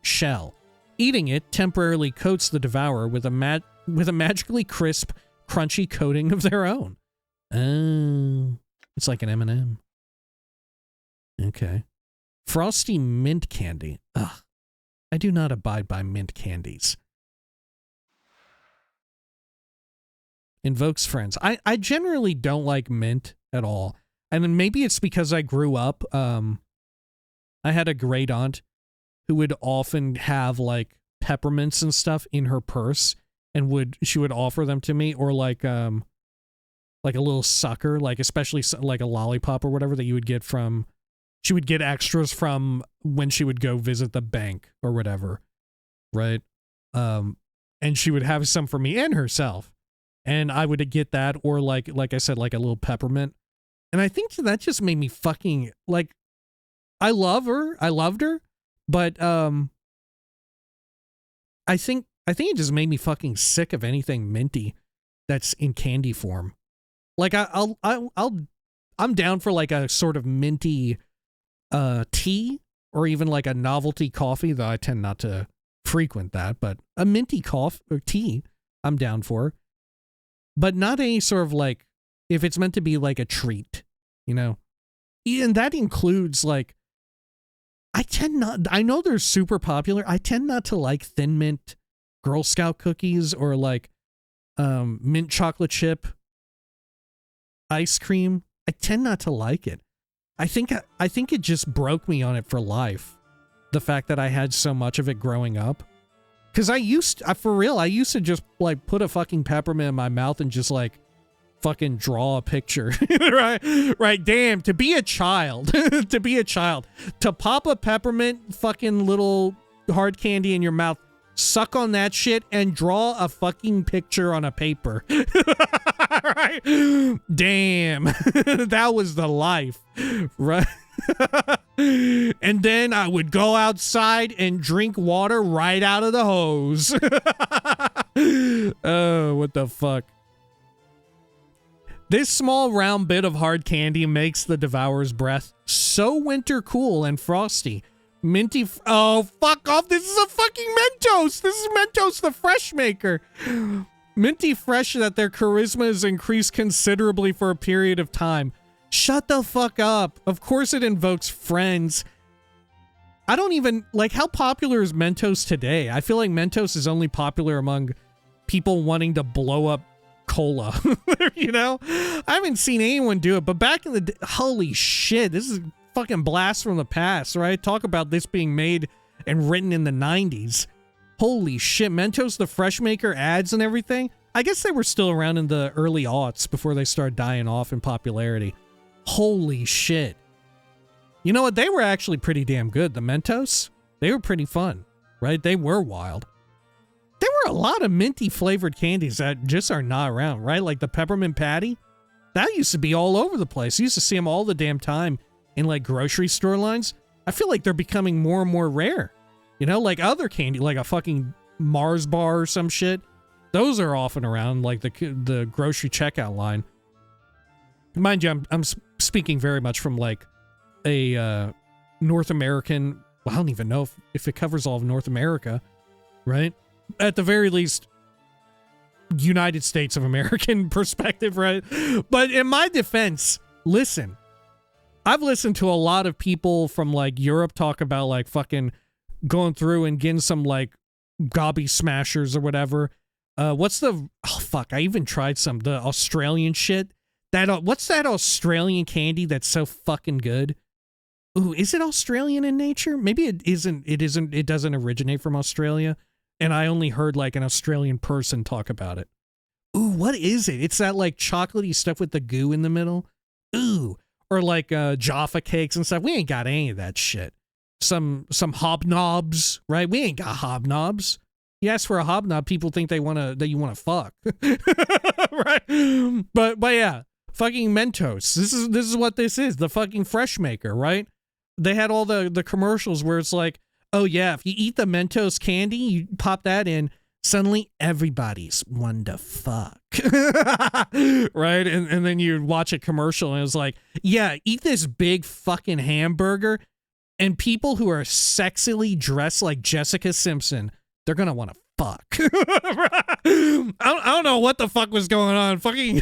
shell. Eating it temporarily coats the devourer with a magically crisp, crunchy coating of their own. Oh, it's like an M&M. Okay. Frosty mint candy. Ugh. I do not abide by mint candies. Invokes friends. I generally don't like mint at all. And then maybe it's because I grew up, I had a great aunt who would often have like peppermints and stuff in her purse, and she would offer them to me, or like a little sucker, like especially like a lollipop or whatever that you would get from, she would get extras from when she would go visit the bank or whatever, right? And she would have some for me and herself, and I would get that, or like I said, like a little peppermint. And I think that just made me fucking, like, I loved her, but I think it just made me fucking sick of anything minty that's in candy form. Like I'm down for like a sort of minty tea, or even like a novelty coffee, though I tend not to frequent that, but a minty coffee or tea I'm down for. But not any sort of like, if it's meant to be like a treat, you know? And that includes like, I know they're super popular. I tend not to like Thin Mint Girl Scout cookies, or like mint chocolate chip ice cream. I tend not to like it. I think it just broke me on it for life. The fact that I had so much of it growing up. Because I used to just like put a fucking peppermint in my mouth and just like fucking draw a picture. right, damn, to be a child, to pop a peppermint fucking little hard candy in your mouth, suck on that shit, and draw a fucking picture on a paper. Right? Damn, that was the life, right? And then I would go outside and drink water right out of the hose. Oh, what the fuck. This small round bit of hard candy makes the devourer's breath so winter cool and frosty. Minty, oh, fuck off. This is a fucking Mentos. This is Mentos, the fresh maker. Minty fresh that their charisma is increased considerably for a period of time. Shut the fuck up. Of course it invokes friends. I don't even, like, how popular is Mentos today? I feel like Mentos is only popular among people wanting to blow up cola. You know? I haven't seen anyone do it, but back in the day, holy shit, this is fucking blast from the past, right? Talk about this being made and written in the 90s. Holy shit, Mentos the Fresh Maker ads and everything? I guess they were still around in the early aughts before they started dying off in popularity. Holy shit. You know what? They were actually pretty damn good. The Mentos, they were pretty fun, right? They were wild. There were a lot of minty flavored candies that just are not around, right? Like the peppermint patty. That used to be all over the place. You used to see them all the damn time in like grocery store lines. I feel like they're becoming more and more rare. You know, like other candy, like a fucking Mars bar or some shit. Those are often around, like the grocery checkout line. Mind you, I'm speaking very much from like a North American, well, I don't even know if it covers all of North America, right? At the very least, United States of American perspective, right? But in my defense, listen, I've listened to a lot of people from like Europe talk about like fucking going through and getting some like gobby smashers or whatever. What's the, oh fuck, I even tried the Australian shit. What's that Australian candy that's so fucking good? Ooh, is it Australian in nature? Maybe it isn't. It doesn't originate from Australia. And I only heard like an Australian person talk about it. Ooh, what is it? It's that like chocolatey stuff with the goo in the middle. Ooh. Or like Jaffa cakes and stuff. We ain't got any of that shit. Some hobnobs, right? We ain't got hobnobs. You ask for a hobnob, people think that you wanna fuck. Right? But yeah, fucking Mentos. This is what this is. The fucking fresh maker, right? They had all the commercials where it's like, oh yeah, if you eat the Mentos candy, you pop that in, suddenly everybody's one to fuck. Right? And then you watch a commercial and it's like, yeah, eat this big fucking hamburger, and people who are sexily dressed like Jessica Simpson, they're gonna want to fuck. I don't know what the fuck was going on. Fucking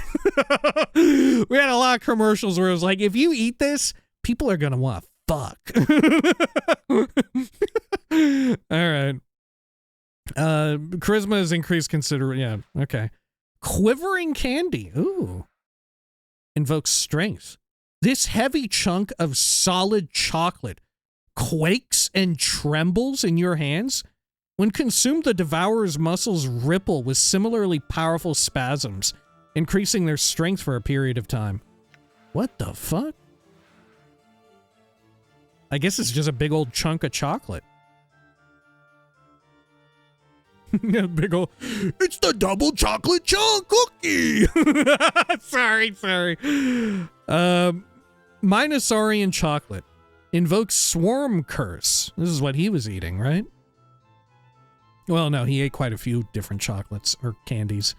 we had a lot of commercials where it was like, if you eat this, people are gonna want to fuck. All right. Charisma is increased considerably. Yeah, okay. Quivering candy. Ooh. Invokes strength. This heavy chunk of solid chocolate quakes and trembles in your hands. When consumed, the devourer's muscles ripple with similarly powerful spasms, increasing their strength for a period of time. What the fuck? I guess it's just a big old chunk of chocolate. Big old, it's the double chocolate chunk cookie. Sorry. Minosaurian chocolate invokes swarm curse. This is what he was eating, right? Well, no, he ate quite a few different chocolates or candies.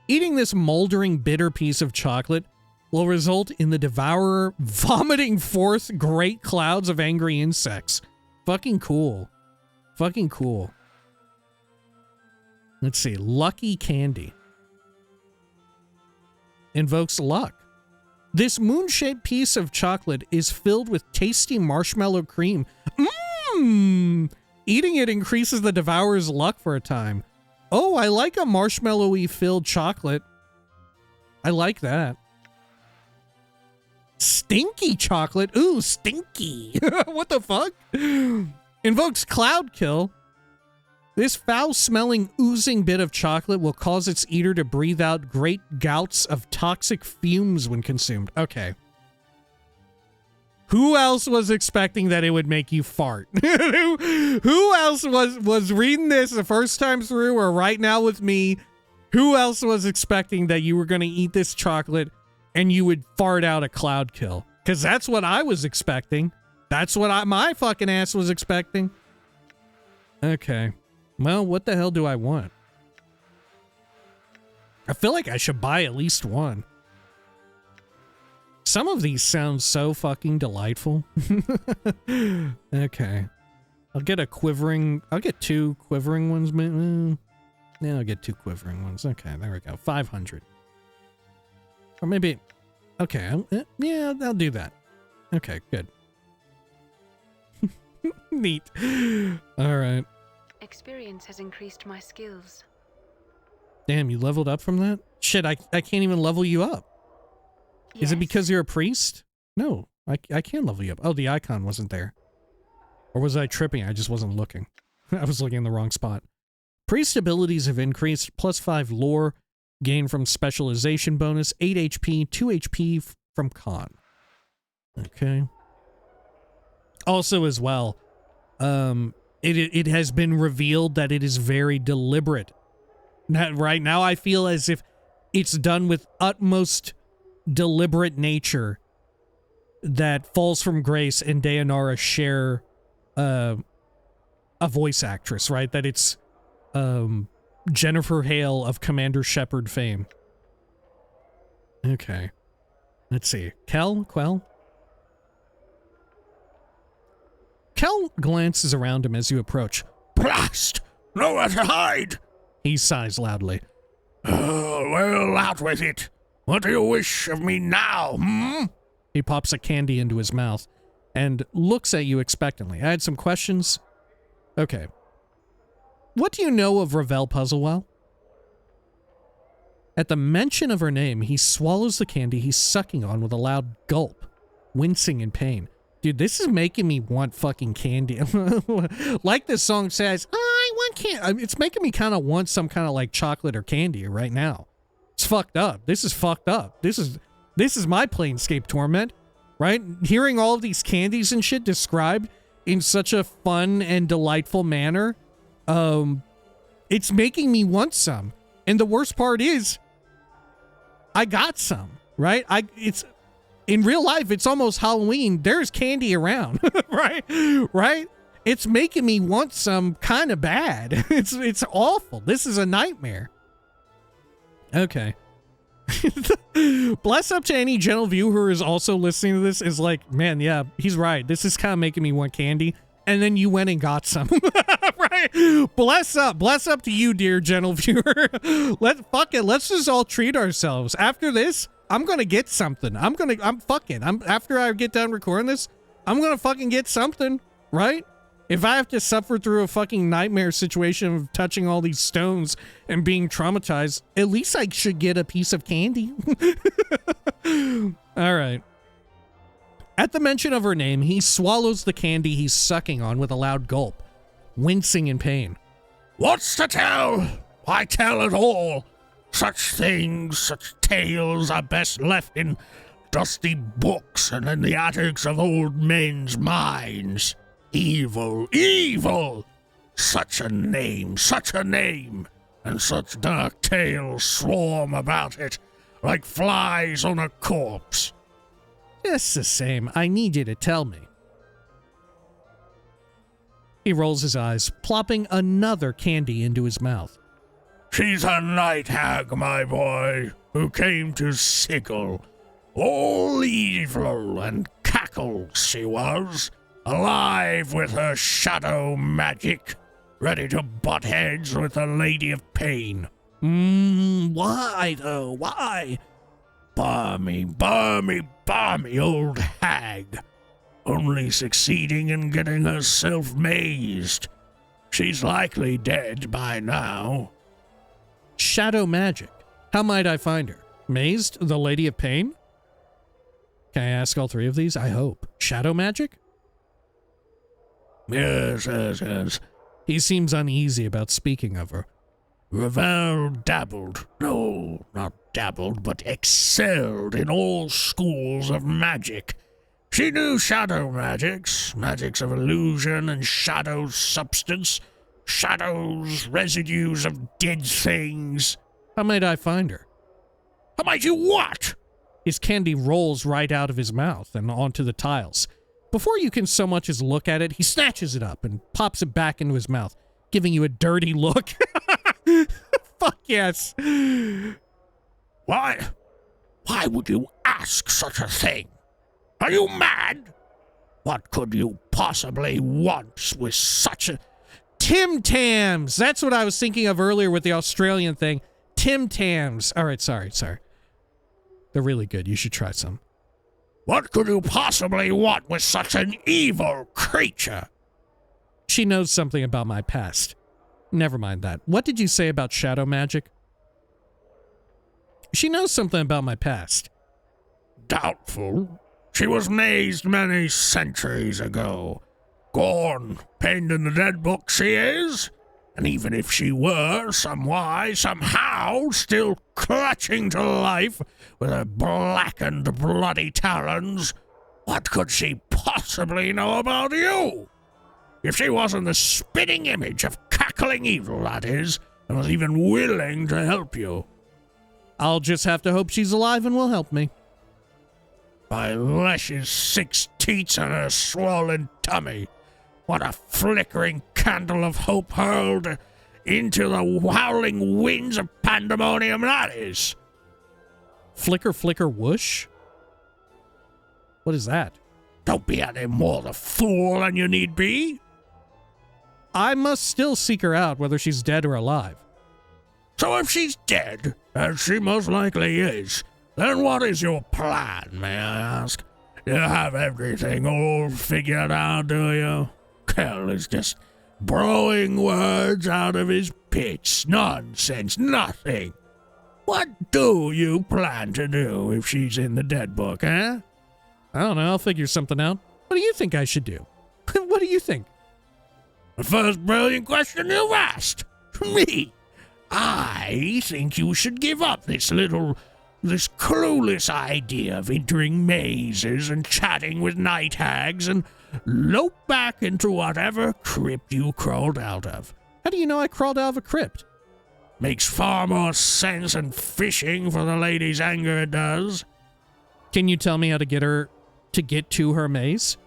Eating this moldering bitter piece of chocolate will result in the devourer vomiting forth great clouds of angry insects. Fucking cool. Fucking cool. Let's see. Lucky candy. Invokes luck. This moon-shaped piece of chocolate is filled with tasty marshmallow cream. Mmm! Eating it increases the devourer's luck for a time. Oh, I like a marshmallowy filled chocolate. I like that. Stinky chocolate. Ooh, stinky. What the fuck? Invokes cloud kill. This foul-smelling, oozing bit of chocolate will cause its eater to breathe out great gouts of toxic fumes when consumed. Okay. Who else was expecting that it would make you fart? Who else was reading this the first time through or right now with me? Who else was expecting that you were going to eat this chocolate and you would fart out a cloud kill? Because that's what I was expecting. That's what my fucking ass was expecting. Okay. Well, what the hell do I want? I feel like I should buy at least one. Some of these sound so fucking delightful. Okay. I'll get two quivering ones. Yeah, I'll get two quivering ones. Okay, there we go. 500. Or maybe... Okay, yeah, I'll do that. Okay, good. Neat. All right. Experience has increased my skills. Damn, you leveled up from that? Shit, I can't even level you up. Yes. Is it because you're a priest? No, I can level you up. Oh, the icon wasn't there. Or was I tripping? I just wasn't looking. I was looking in the wrong spot. Priest abilities have increased. +5 lore. Gain from specialization bonus. 8 HP. 2 HP from con. Okay. Also as well, it has been revealed that it is very deliberate. Right now I feel as if it's done with utmost deliberate nature that Falls from Grace and Dayanara share a voice actress, right? That it's Jennifer Hale of Commander Shepard fame. Okay. Let's see. Kel? Kel glances around him as you approach. Blast! Nowhere to hide! He sighs loudly. Well, out with it. What do you wish of me now, hmm? He pops a candy into his mouth and looks at you expectantly. I had some questions. Okay. What do you know of Ravel Puzzlewell? At the mention of her name, he swallows the candy he's sucking on with a loud gulp, wincing in pain. Dude, this is making me want fucking candy. Like this song says, I want candy. It's making me kind of want some kind of like chocolate or candy right now. It's fucked up. This is fucked up. This is This is my Planescape Torment, right? Hearing all of these candies and shit described in such a fun and delightful manner, it's making me want some. And the worst part is, I got some, right? It's in real life, it's almost Halloween. There's candy around, right? Right? It's making me want some kind of bad. It's awful. This is a nightmare. Okay. Bless up to any gentle viewer who is also listening to this is like, man, yeah, he's right. This is kind of making me want candy. And then you went and got some. Right? Bless up to you, dear gentle viewer. Let's just all treat ourselves. After this, I'm gonna get something. After I get done recording this, I'm gonna fucking get something, right? If I have to suffer through a fucking nightmare situation of touching all these stones and being traumatized, at least I should get a piece of candy. All right. At the mention of her name, he swallows the candy he's sucking on with a loud gulp, wincing in pain. What's to tell? Why tell at all? Such things, such tales are best left in dusty books and in the attics of old men's minds. Evil, evil! Such a name, and such dark tales swarm about it, like flies on a corpse. Just the same, I need you to tell me. He rolls his eyes, plopping another candy into his mouth. She's a night hag, my boy, who came to Sigil. All evil and cackles she was. Alive with her shadow magic, ready to butt heads with the Lady of Pain. Why, though? Why? Barmy old hag. Only succeeding in getting herself mazed. She's likely dead by now. Shadow magic. How might I find her? Mazed, the Lady of Pain? Can I ask all three of these? I hope. Shadow magic? Yes. He seems uneasy about speaking of her. Ravel dabbled. No, not dabbled, but excelled in all schools of magic. She knew shadow magics of illusion and shadow substance, shadows, residues of dead things. How might I find her? How might you what? His candy rolls right out of his mouth and onto the tiles. Before you can so much as look at it, he snatches it up and pops it back into his mouth, giving you a dirty look. Fuck yes. Why would you ask such a thing? Are you mad? What could you possibly want with such a... Tim Tams! That's what I was thinking of earlier with the Australian thing. Tim Tams. All right, sorry. They're really good. You should try some. What could you possibly want with such an evil creature? She knows something about my past. Never mind that. What did you say about shadow magic? She knows something about my past. Doubtful. She was mazed many centuries ago. Gone, penned in the dead book she is. And even if she were, somehow, still clutching to life with her blackened, bloody talons, what could she possibly know about you? If she wasn't the spitting image of cackling evil, that is, and was even willing to help you. I'll just have to hope she's alive and will help me. By Lesh's 6 teats and her swollen tummy, what a flickering candle of hope hurled into the howling winds of pandemonium that is. Flicker, flicker, whoosh? What is that? Don't be any more the fool than you need be. I must still seek her out, whether she's dead or alive. So if she's dead, as she most likely is, then what is your plan, may I ask? You have everything all figured out, do you? Kel is just blowing words out of his pits. Nonsense, nothing. What do you plan to do if she's in the dead book, eh? I don't know, I'll figure something out. What do you think I should do? What do you think? The first brilliant question you've asked. Me. I think you should give up this little this clueless idea of entering mazes and chatting with night hags and lope back into whatever crypt you crawled out of. How do you know I crawled out of a crypt? Makes far more sense than fishing for the lady's anger it does. Can you tell me how to get her to get to her maze?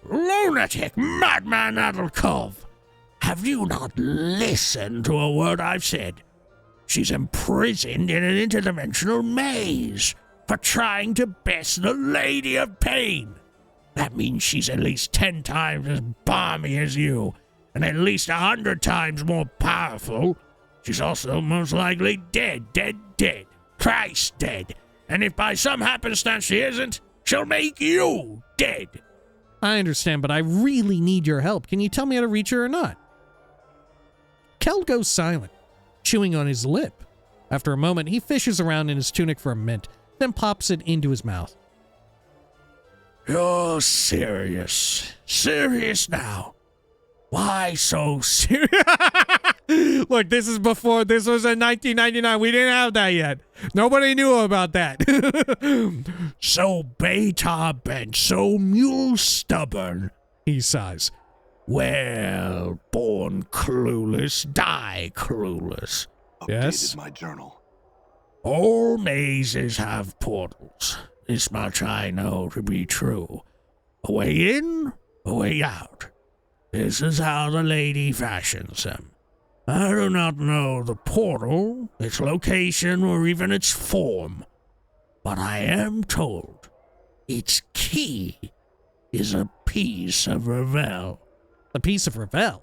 Lunatic, madman, addled cove! Have you not listened to a word I've said? She's imprisoned in an interdimensional maze for trying to best the Lady of Pain. That means she's at least 10 times as balmy as you, and at least 100 times more powerful. She's also most likely dead. Christ dead. And if by some happenstance she isn't, she'll make you dead. I understand, but I really need your help. Can you tell me how to reach her or not? Kel goes silent, chewing on his lip. After a moment, he fishes around in his tunic for a mint, then pops it into his mouth. You're serious. Serious now. Why so serious? Look, this was in 1999. We didn't have that yet. Nobody knew about that. So beta bent, so mule stubborn, he sighs. Well, born clueless, die clueless. Yes? Updated my journal. All mazes have portals. This much I know to be true. A way in, a way out. This is how the lady fashions them. I do not know the portal, its location, or even its form, but I am told its key is a piece of Ravel. A piece of Ravel?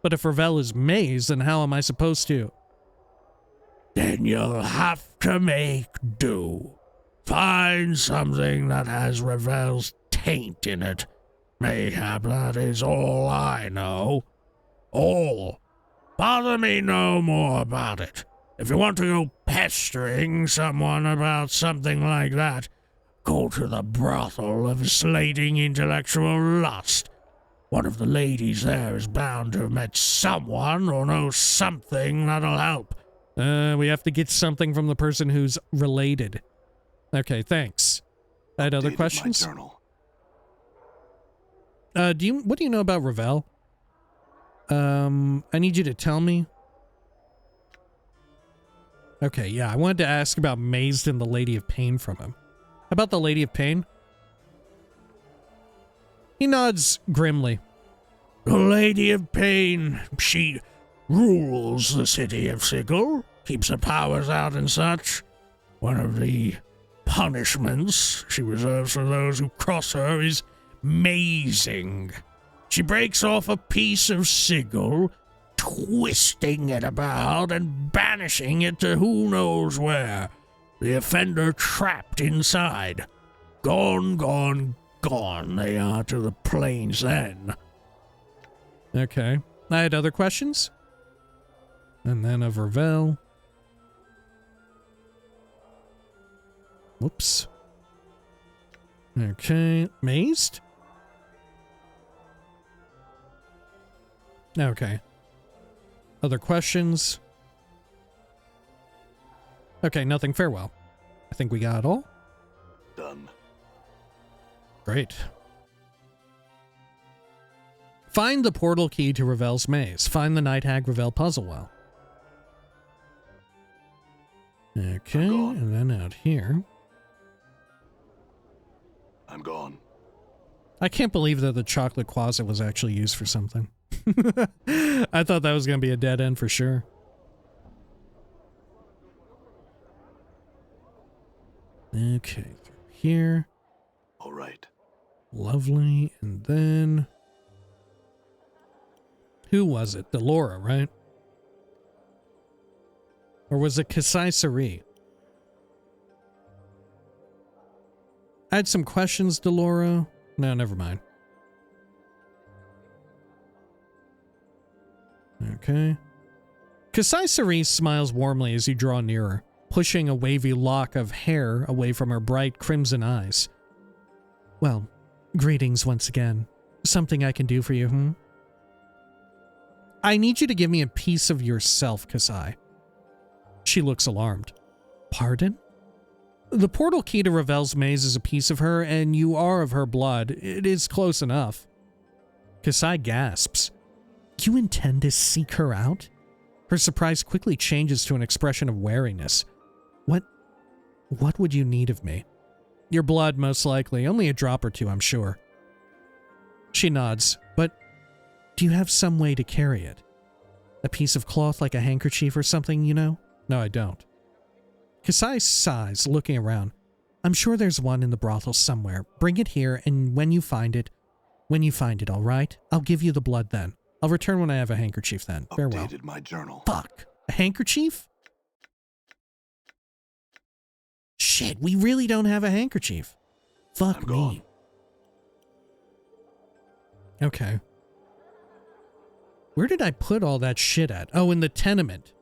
But if Ravel is maze, then how am I supposed to? Then you'll have to make do. Find something that has Ravel's taint in it. Mayhap that is all I know. All. Bother me no more about it. If you want to go pestering someone about something like that, go to the brothel of slating intellectual lust. One of the ladies there is bound to have met someone or know something that'll help. We have to get something from the person who's related. Okay, thanks. I had other Updated questions? My journal. What do you know about Ravel? I need you to tell me. Okay, yeah, I wanted to ask about Mazed and the Lady of Pain from him. How about the Lady of Pain? He nods grimly. The Lady of Pain, she rules the city of Sigil, keeps her powers out and such. One of the punishments she reserves for those who cross her is mazing. She breaks off a piece of Sigil, twisting it about and banishing it to who knows where. The offender trapped inside. Gone, gone, gone they are to the plains then. Okay. I had other questions. And then of Ravel. Whoops. Okay. Mazed? Okay. Other questions? Okay, nothing. Farewell. I think we got it all. Done. Great. Find the portal key to Ravel's maze. Find the Night Hag Ravel puzzle well. Okay, and then out here. I'm gone. I can't believe that the chocolate closet was actually used for something. I thought that was going to be a dead end for sure. Okay, through here. All right. Lovely. And then... who was it? Delora, right? Or was it Kasai Sari? I had some questions, Delora. No, never mind. Okay. Kasai Sari smiles warmly as you draw nearer, pushing a wavy lock of hair away from her bright crimson eyes. Well, greetings once again. Something I can do for you, I need you to give me a piece of yourself, Kasai. She looks alarmed. Pardon? The portal key to Ravel's maze is a piece of her, and you are of her blood. It is close enough. Kasai gasps. You intend to seek her out? Her surprise quickly changes to an expression of wariness. What would you need of me? Your blood, most likely. Only a drop or two, I'm sure. She nods. But do you have some way to carry it? A piece of cloth like a handkerchief or something, you know? No, I don't. Kasai sighs, looking around. I'm sure there's one in the brothel somewhere. Bring it here, and when you find it, all right? I'll give you the blood then. I'll return when I have a handkerchief then. Farewell. Updated my journal. Fuck. A handkerchief? Shit, we really don't have a handkerchief. Fuck I'm me. gone. Okay. Where did I put all that shit at? Oh, in the tenement.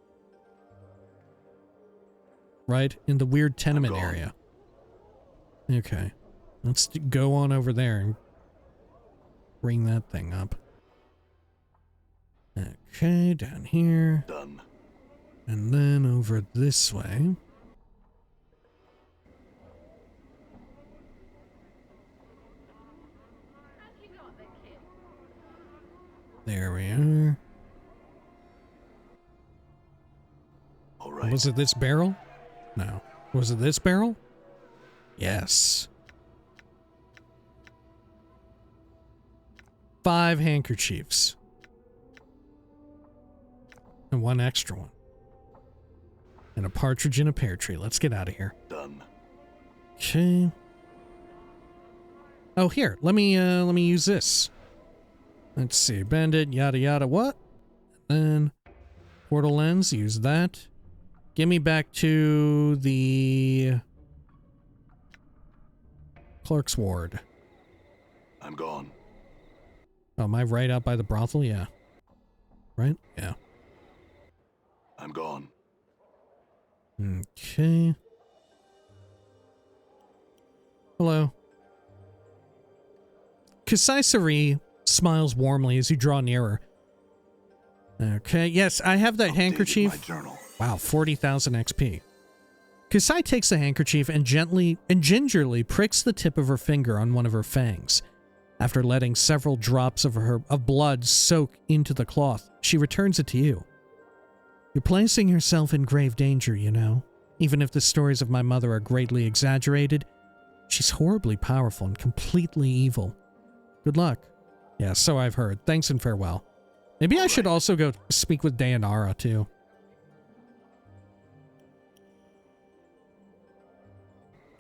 Right? In the weird tenement area. Okay. Let's go on over there and bring that thing up. Okay, down here. Done. And then over this way. There we are. All right. Was it this barrel? No. Was it this barrel? Yes. 5 handkerchiefs. And 1 extra one. And a partridge in a pear tree. Let's get out of here. Done. Okay. Oh, here. Let me use this. Let's see. Bandit, yada yada, what? And then portal lens, use that. Get me back to the clerk's ward. I'm gone. Oh, am I right out by the brothel? Yeah. Right? Yeah. I'm gone. Okay. Hello. Kasai smiles warmly as you draw nearer. Okay, yes, I have that Updated handkerchief. my journal. Wow, 40,000 XP. Kasai takes the handkerchief and gingerly pricks the tip of her finger on one of her fangs. After letting several drops of blood soak into the cloth, she returns it to you. You're placing yourself in grave danger, you know. Even if the stories of my mother are greatly exaggerated, she's horribly powerful and completely evil. Good luck. Yeah, so I've heard. Thanks and farewell. Maybe I should also go speak with Dayanara, too.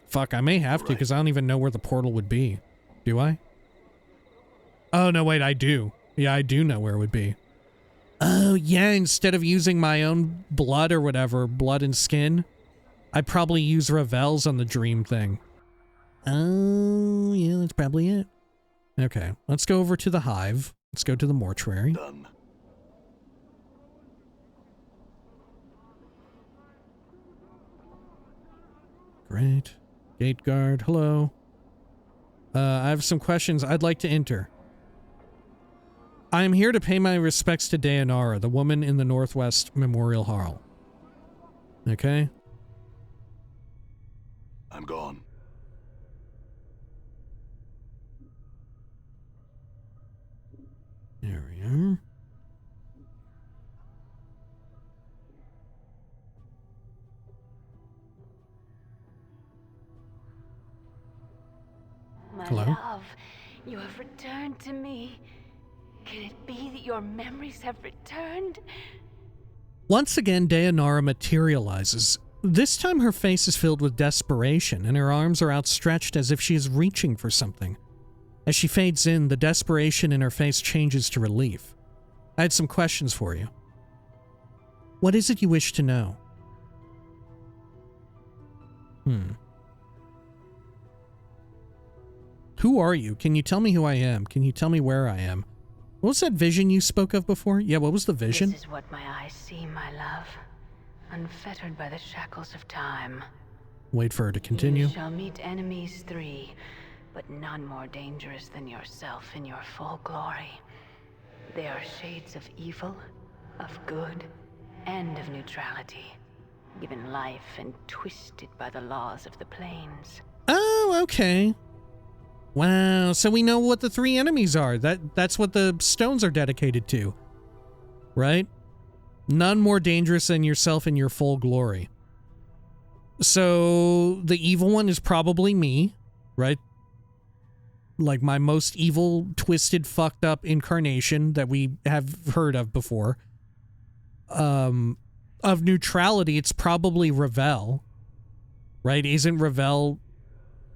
Fuck, I may have to, because I don't even know where the portal would be. Do I? Oh, no, wait, I do. Yeah, I do know where it would be. Oh, yeah, instead of using my own blood or whatever, blood and skin, I'd probably use Ravel's on the dream thing. Oh, yeah, that's probably it. Okay, let's go over to the hive. Let's go to the mortuary. Done. Great. Gate guard, hello. I have some questions I'd like to enter. I am here to pay my respects to Dayanara, the woman in the Northwest Memorial Hall. Okay. I'm gone. There we are. My Hello? love, you have returned to me. Can it be that your memories have returned? Once again, Dayanara materializes. This time her face is filled with desperation, and her arms are outstretched as if she is reaching for something. As she fades in, the desperation in her face changes to relief. I had some questions for you. What is it you wish to know? Who are you? Can you tell me who I am? Can you tell me where I am? What was that vision you spoke of before? Yeah, what was the vision? This is what my eyes see, my love. Unfettered by the shackles of time. Wait for her to continue. You shall meet enemies 3, but none more dangerous than yourself in your full glory. They are shades of evil, of good, and of neutrality. given life and twisted by the laws of the planes. Oh, okay. Wow, so we know what the 3 enemies are. That's what the stones are dedicated to. Right? None more dangerous than yourself in your full glory. So the evil one is probably me, right? Like my most evil, twisted, fucked up incarnation that we have heard of before. Of neutrality, it's probably Ravel, right? Isn't Ravel,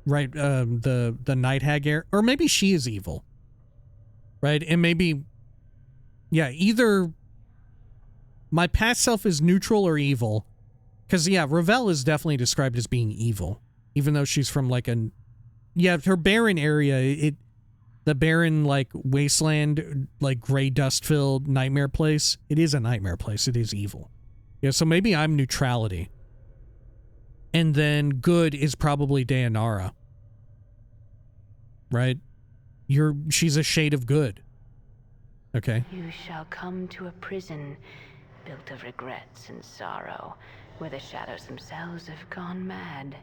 right, the night hag heir? Or maybe she is evil, right? And maybe, yeah, either my past self is neutral or evil. Because, yeah, Ravel is definitely described as being evil, even though she's from, like, yeah, her barren area, the barren, like, wasteland, like, gray dust-filled nightmare place, it is a nightmare place. It is evil. Yeah, so maybe I'm neutrality. And then good is probably Dayanara. Right? She's a shade of good. Okay. You shall come to a prison built of regrets and sorrow, where the shadows themselves have gone mad.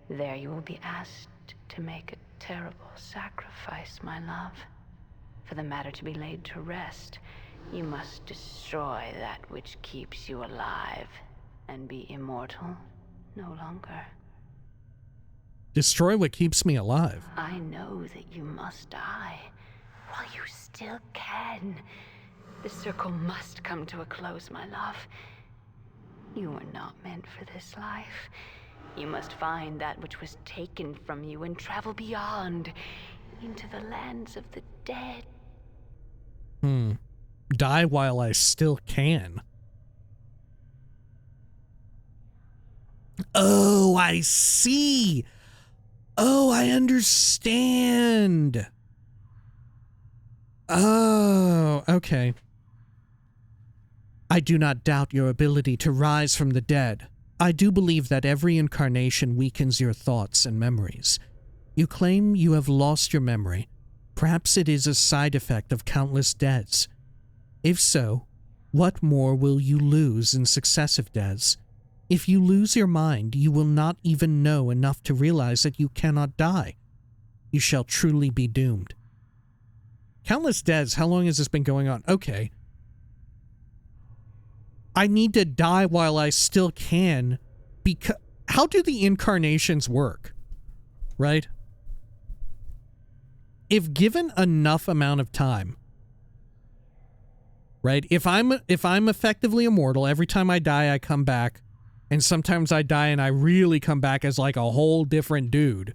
There you will be asked to make a terrible sacrifice, my love. For the matter to be laid to rest, you must destroy that which keeps you alive and be immortal no longer. Destroy what keeps me alive. I know that you must die while you still can. The circle must come to a close, my love. You were not meant for this life. You must find that which was taken from you and travel beyond, into the lands of the dead. Die while I still can. Oh, I see. Oh, I understand. Oh, okay. I do not doubt your ability to rise from the dead. I do believe that every incarnation weakens your thoughts and memories. You claim you have lost your memory. Perhaps it is a side effect of countless deaths. If so, what more will you lose in successive deaths? If you lose your mind, you will not even know enough to realize that you cannot die. You shall truly be doomed. Countless deaths, how long has this been going on? Okay. I need to die while I still can, because how do the incarnations work? Right? If given enough amount of time, right? If I'm effectively immortal, every time I die I come back, and sometimes I die and I really come back as like a whole different dude.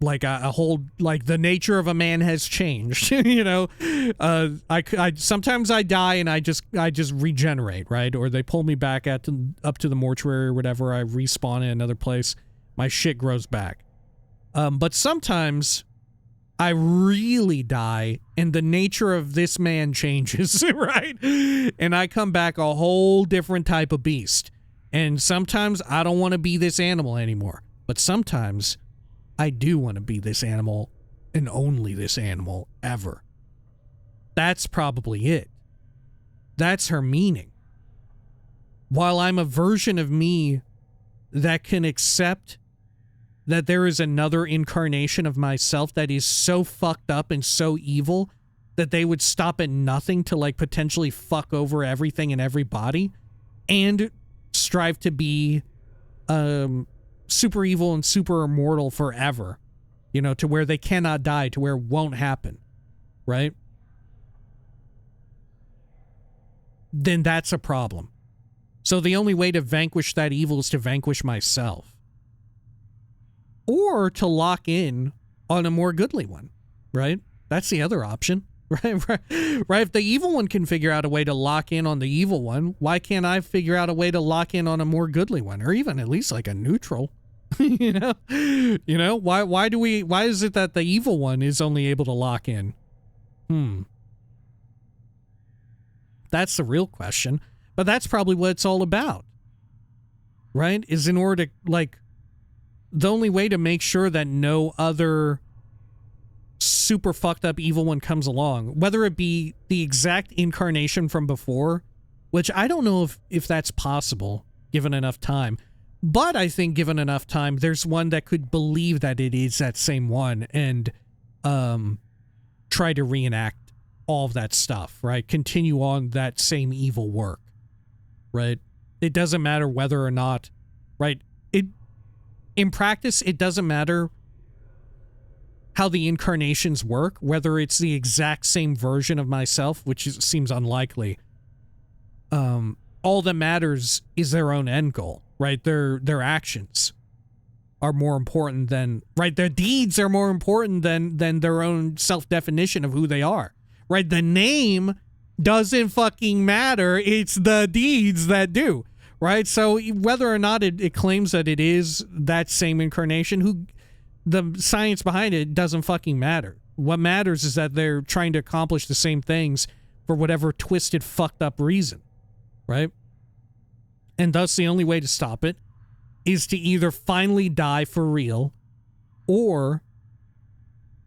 Like a whole, like the nature of a man has changed, you know. I sometimes I die and I just regenerate, right? Or they pull me back up to the mortuary or whatever. I respawn in another place. My shit grows back. But sometimes I really die and the nature of this man changes, right? And I come back a whole different type of beast. And sometimes I don't want to be this animal anymore. But sometimes I do want to be this animal and only this animal ever. That's probably it. That's her meaning. While I'm a version of me that can accept that there is another incarnation of myself that is so fucked up and so evil that they would stop at nothing to like potentially fuck over everything and everybody and strive to be super evil and super immortal forever, you know, to where they cannot die, to where it won't happen, right? Then that's a problem. So the only way to vanquish that evil is to vanquish myself. Or to lock in on a more goodly one, right? That's the other option, right? Right? If the evil one can figure out a way to lock in on the evil one, why can't I figure out a way to lock in on a more goodly one? Or even at least like a neutral, you know? Why is it that the evil one is only able to lock in? That's the real question. But that's probably what it's all about, right? Is in order to, like, the only way to make sure that no other super fucked up evil one comes along, whether it be the exact incarnation from before which I don't know if that's possible given enough time. But I think given enough time, there's one that could believe that it is that same one and try to reenact all of that stuff, right? Continue on that same evil work, right? It doesn't matter whether or not, right? In practice, it doesn't matter how the incarnations work, whether it's the exact same version of myself, which seems unlikely. All that matters is their own end goal, right? Their actions are more important than, right? Their deeds are more important than their own self-definition of who they are, right? The name doesn't fucking matter. It's the deeds that do, right? So whether or not it claims that it is that same incarnation, the science behind it doesn't fucking matter. What matters is that they're trying to accomplish the same things for whatever twisted, fucked up reason, right? And thus the only way to stop it is to either finally die for real or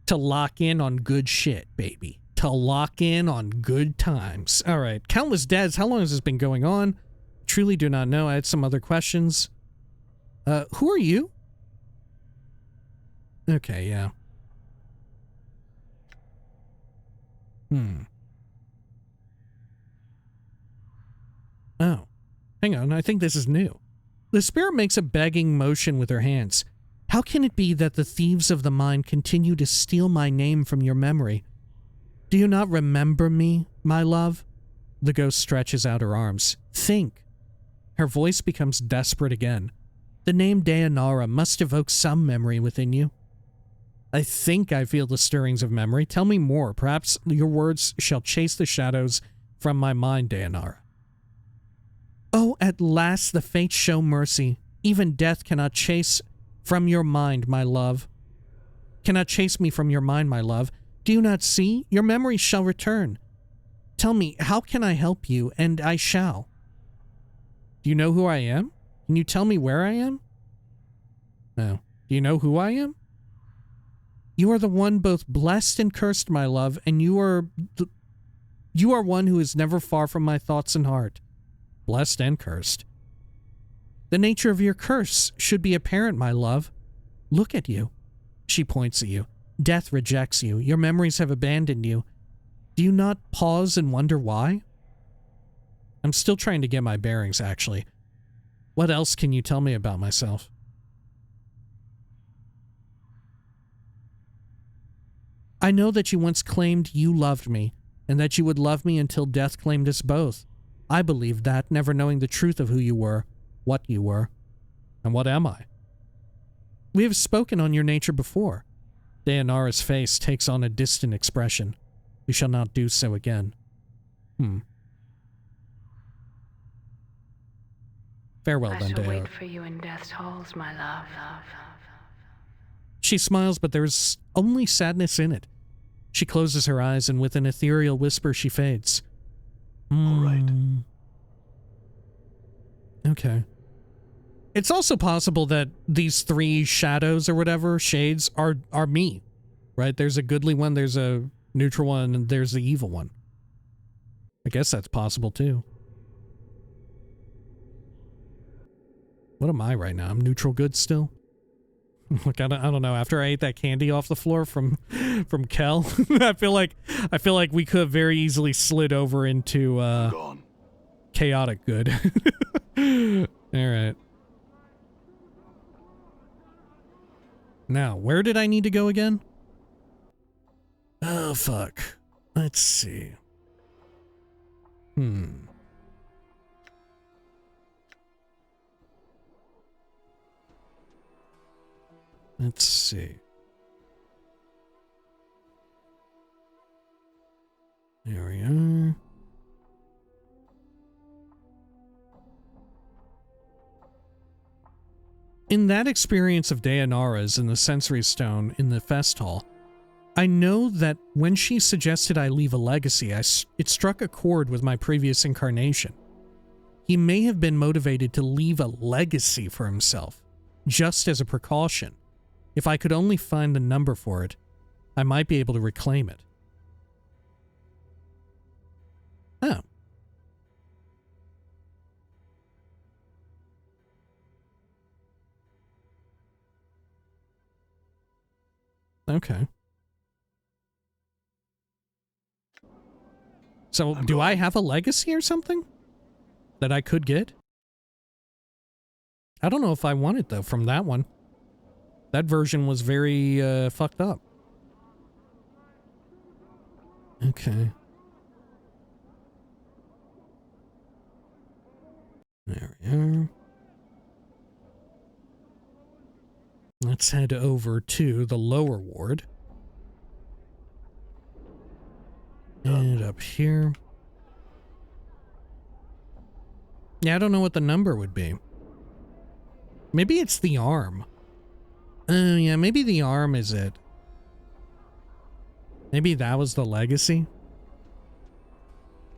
to lock in on good shit, baby. To lock in on good times. All right. Countless Deaths. How long has this been going on? Truly do not know. I had some other questions. Who are you? Okay, yeah. Oh. Hang on, I think this is new. The spirit makes a begging motion with her hands. How can it be that the thieves of the mind continue to steal my name from your memory? Do you not remember me, my love? The ghost stretches out her arms. Think. Her voice becomes desperate again. The name Dayanara must evoke some memory within you. I think I feel the stirrings of memory. Tell me more. Perhaps your words shall chase the shadows from my mind, Dayanara. Oh, at last the fates show mercy. Even death cannot chase from your mind, my love. Cannot chase me from your mind, my love. Do you not see? Your memory shall return. Tell me, how can I help you? And I shall. Do you know who I am? Can you tell me where I am? No. Do you know who I am? You are the one both blessed and cursed, my love, and you are one who is never far from my thoughts and heart. Blessed and cursed. The nature of your curse should be apparent, my love. Look at you. She points at you. Death rejects you. Your memories have abandoned you. Do you not pause and wonder why? I'm still trying to get my bearings, actually. What else can you tell me about myself? I know that you once claimed you loved me, and that you would love me until death claimed us both. I believed that, never knowing the truth of who you were, what you were. And what am I? We have spoken on your nature before. Dayanara's face takes on a distant expression. We shall not do so again. Farewell, then, I shall Dayanara. wait for you in death's halls, my love. She smiles, but there's only sadness in it. She closes her eyes, and with an ethereal whisper, she fades. All right. Okay. It's also possible that these three shadows or whatever, shades, are me. Right? There's a goodly one, there's a neutral one, and there's the evil one. I guess that's possible too. What am I right now? I'm neutral good still? Look, I don't know. After I ate that candy off the floor from Kel, I feel like we could have very easily slid over into Gone. chaotic good. All right. Now, where did I need to go again? Oh, fuck. Let's see. Let's see. There we are. In that experience of Dayanara's in the Sensory Stone in the Fest Hall, I know that when she suggested I leave a legacy, it struck a chord with my previous incarnation. He may have been motivated to leave a legacy for himself, just as a precaution. If I could only find the number for it, I might be able to reclaim it. Oh. Okay. So, I'm do I going. have a legacy or something that I could get? I don't know if I want it, though, from that one. That version was very, fucked up. Okay. There we are. Let's head over to the lower ward. And up here. Yeah, I don't know what the number would be. Maybe it's the arm. Oh, yeah, maybe the arm is it. Maybe that was the legacy.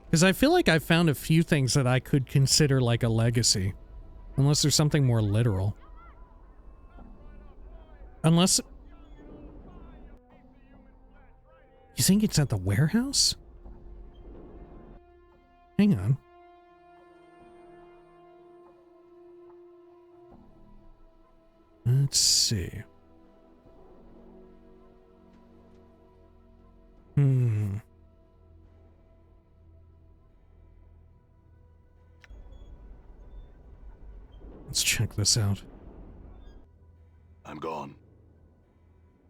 Because I feel like I found a few things that I could consider like a legacy. Unless there's something more literal. Unless... You think it's at the warehouse? Hang on. Let's see. Let's check this out. I'm gone.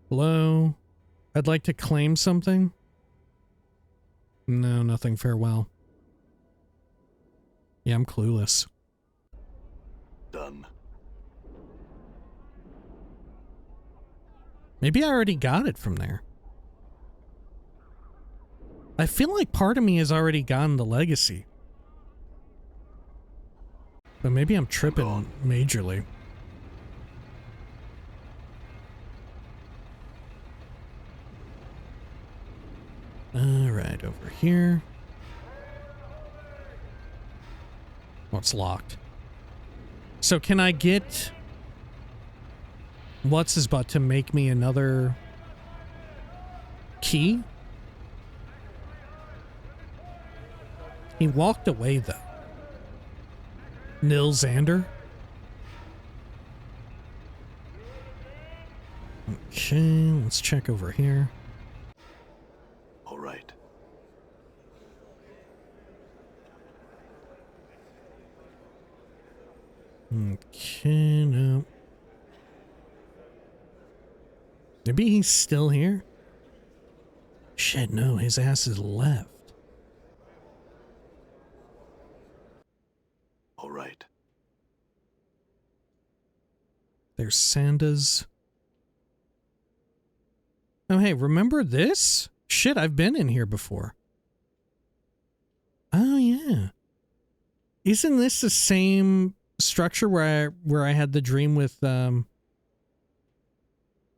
Hello? I'd like to claim something. No, nothing. Farewell. Yeah, I'm clueless. Done. Maybe I already got it from there. I feel like part of me has already gotten the legacy. But maybe I'm tripping majorly. Alright, over here. What's locked? So can I get... What's his butt to make me another... key? He walked away, though. Nil Xander? Okay, let's check over here. All right. Okay, no. Maybe he's still here? Shit, no, his ass is left. All right. There's Sanda's. Oh, hey, remember this? Shit, I've been in here before. Oh, yeah. Isn't this the same structure where I had the dream with,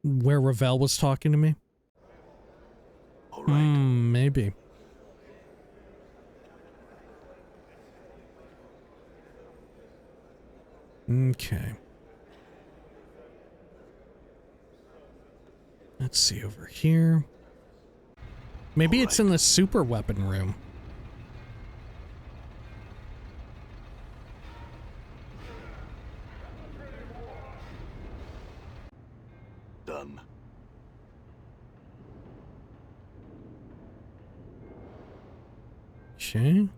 where Ravel was talking to me? All right. Maybe. Okay. Let's see over here. Maybe it's in the super weapon room. Done. Okay.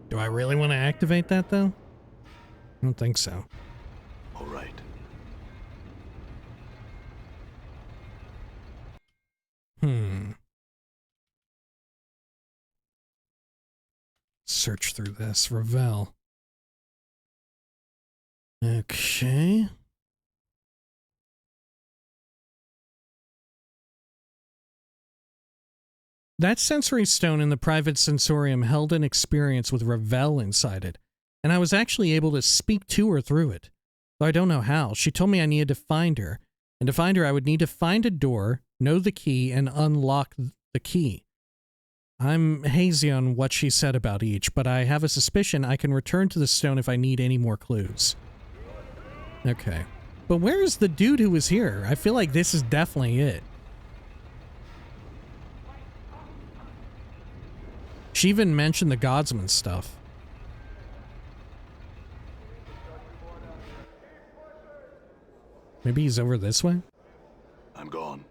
Do I really want to activate that, though? I don't think so. All right. Search through this. Ravel. Okay. That sensory stone in the private sensorium held an experience with Ravel inside it, and I was actually able to speak to her through it. Though I don't know how. She told me I needed to find her, and to find her I would need to find a door, know the key, and unlock the key. I'm hazy on what she said about each, but I have a suspicion I can return to the stone if I need any more clues. Okay. But where is the dude who was here? I feel like this is definitely it. She even mentioned the Godsman stuff. Maybe he's over this way? I'm gone.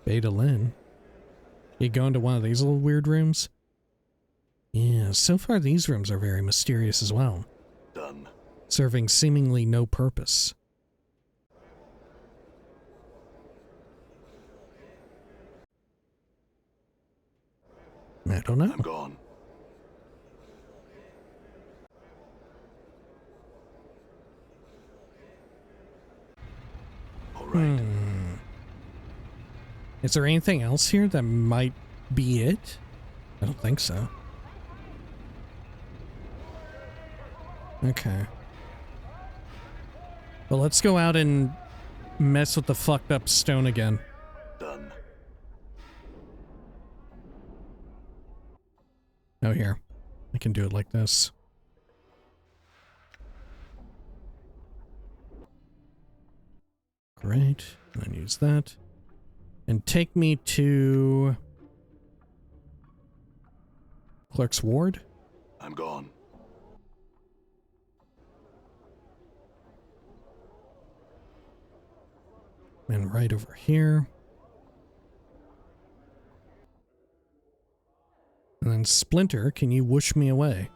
Beta Lynn. You go into one of these little weird rooms? Yeah, so far these rooms are very mysterious as well. Done. Serving seemingly no purpose. I don't know. I'm gone. All right. Is there anything else here that might be it? I don't think so. Okay. Well, let's go out and mess with the fucked up stone again. Done. Oh, here. I can do it like this. Great. And then use that. And take me to Clerk's Ward. I'm gone. And right over here. And then Splinter, can you whoosh me away?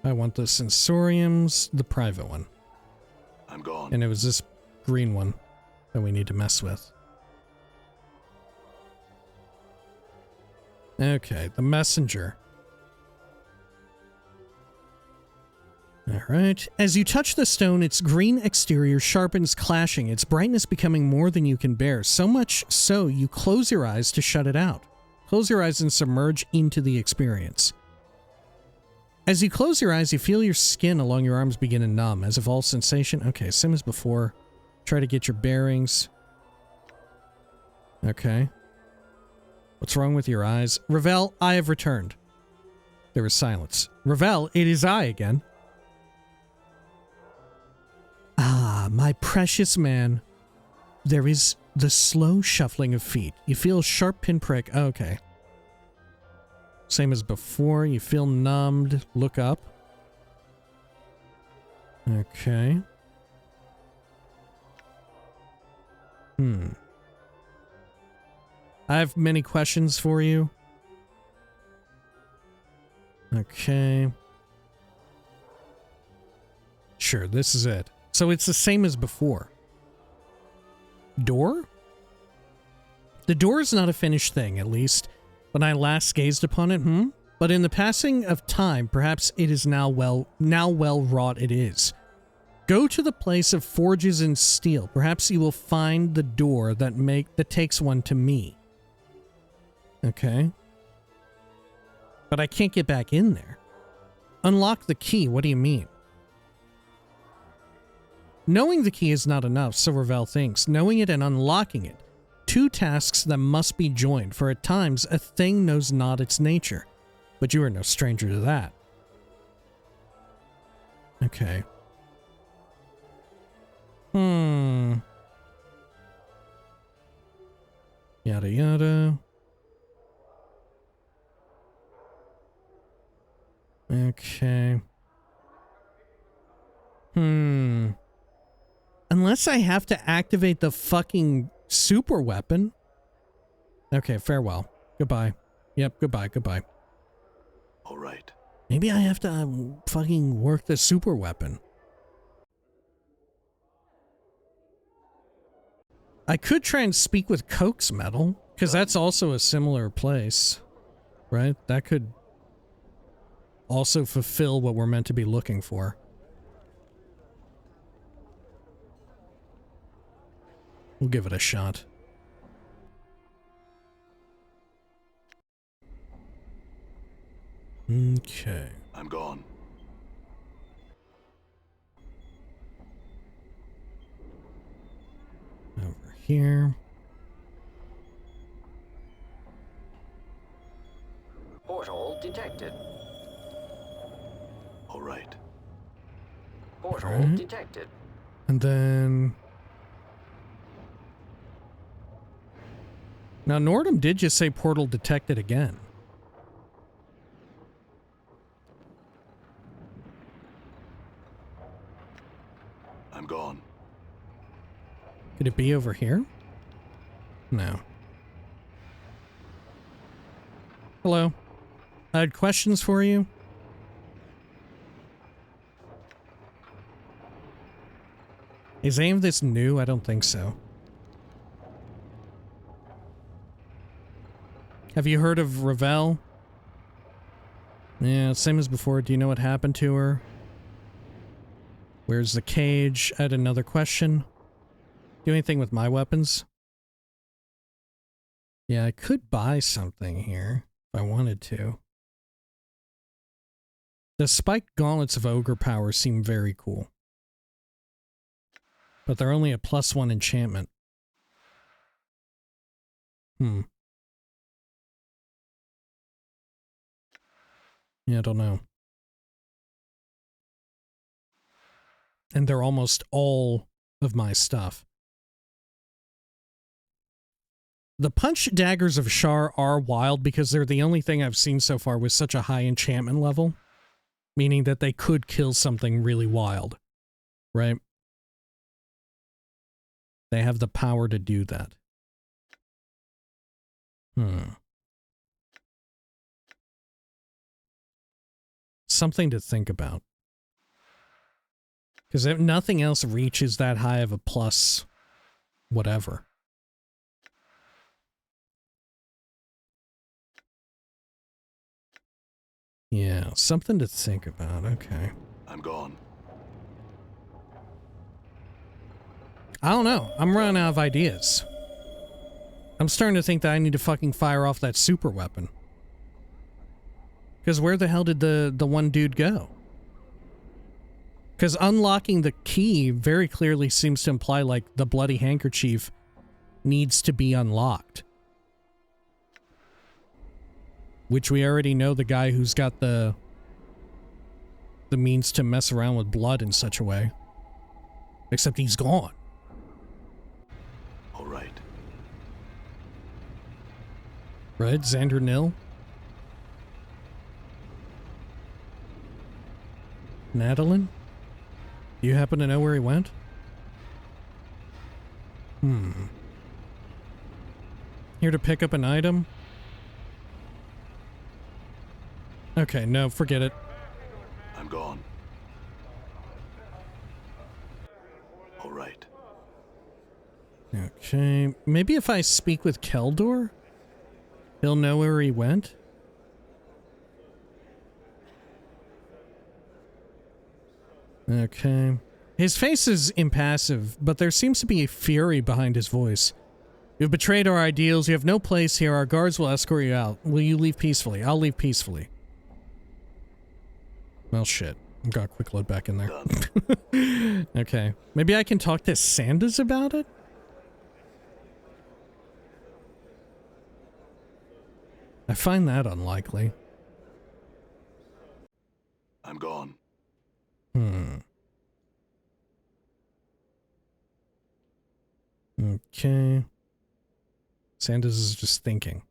I want the Sensoriums, the private one. I'm gone. And it was this green one that we need to mess with. Okay, the messenger. Alright. As you touch the stone, its green exterior sharpens, clashing, its brightness becoming more than you can bear. So much so, you close your eyes to shut it out. Close your eyes and submerge into the experience. As you close your eyes, you feel your skin along your arms begin to numb, as if all sensation... Okay, same as before. Try to get your bearings. Okay. What's wrong with your eyes? Ravel, I have returned. There was silence. Ravel, it is I again. Ah, my precious man. There is the slow shuffling of feet. You feel a sharp pinprick. Oh, okay. Same as before. You feel numbed. Look up. Okay. I have many questions for you. Okay. Sure, this is it. So it's the same as before. Door? The door is not a finished thing, at least when I last gazed upon it, But in the passing of time, perhaps it is now well wrought it is. Go to the place of forges and steel. Perhaps you will find the door that takes one to me. Okay. But I can't get back in there. Unlock the key, what do you mean? Knowing the key is not enough, so Ravel thinks. Knowing it and unlocking it. Two tasks that must be joined, for at times a thing knows not its nature. But you are no stranger to that. Okay. Yada yada. Okay. Unless I have to activate the fucking super weapon. Okay, farewell. Goodbye. Yep, goodbye. All right. Maybe I have to fucking work the super weapon. I could try and speak with Coke's Metal, because that's also a similar place, right? That could also fulfill what we're meant to be looking for. We'll give it a shot. Okay. I'm gone. Over here. Portal detected. All right. Portal Alright. detected. And then... Now, Nordum did just say portal detected again. I'm gone. Could it be over here? No. Hello. I had questions for you. Is any of this new? I don't think so. Have you heard of Ravel? Yeah, same as before. Do you know what happened to her? Where's the cage? I had another question. Do anything with my weapons? Yeah, I could buy something here if I wanted to. The spiked gauntlets of ogre power seem very cool. But they're only a +1 enchantment. Yeah, I don't know. And they're almost all of my stuff. The punch daggers of Shar are wild because they're the only thing I've seen so far with such a high enchantment level. Meaning that they could kill something really wild. Right? They have the power to do that. Something to think about. Because if nothing else reaches that high of a plus whatever. Yeah, something to think about. Okay. I'm gone. I don't know. I'm running out of ideas. I'm starting to think that I need to fucking fire off that super weapon. Because where the hell did the one dude go? Because unlocking the key very clearly seems to imply, like, the bloody handkerchief needs to be unlocked. Which we already know the guy who's got the means to mess around with blood in such a way. Except he's gone. All right. Right, Xander Nil? Nadalin? Do you happen to know where he went? Here to pick up an item? Okay, no, forget it. I'm gone. All right. Okay, maybe if I speak with Keldor, he'll know where he went? Okay. His face is impassive, but there seems to be a fury behind his voice. You've betrayed our ideals. You have no place here. Our guards will escort you out. Will you leave peacefully? I'll leave peacefully. Well, shit. I've got a quick load back in there. Okay. Maybe I can talk to Sanders about it? I find that unlikely. I'm gone. Okay. Sanders is just thinking.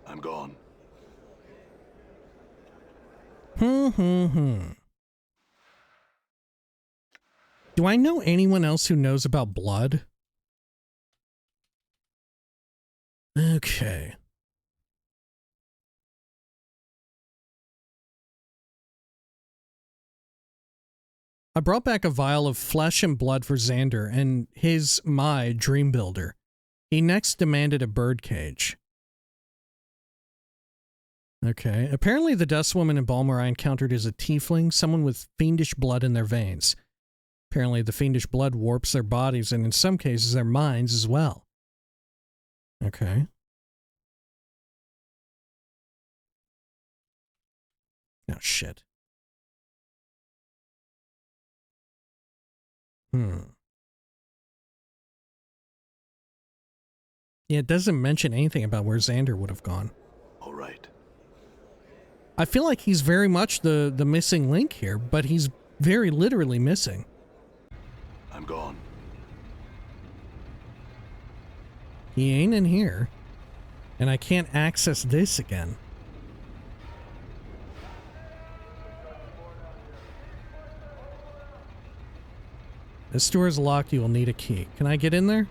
I'm gone. Do I know anyone else who knows about blood? Okay. I brought back a vial of flesh and blood for Xander and my dream builder. He next demanded a birdcage. Okay. Apparently the dust woman in Balmor I encountered is a tiefling, someone with fiendish blood in their veins. Apparently the fiendish blood warps their bodies and in some cases their minds as well. Okay. Oh, shit. Yeah, it doesn't mention anything about where Xander would have gone. All right. I feel like he's very much the missing link here, but he's very literally missing. I'm gone. He ain't in here. And I can't access this again. This door is locked. You will need a key. Can I get in there?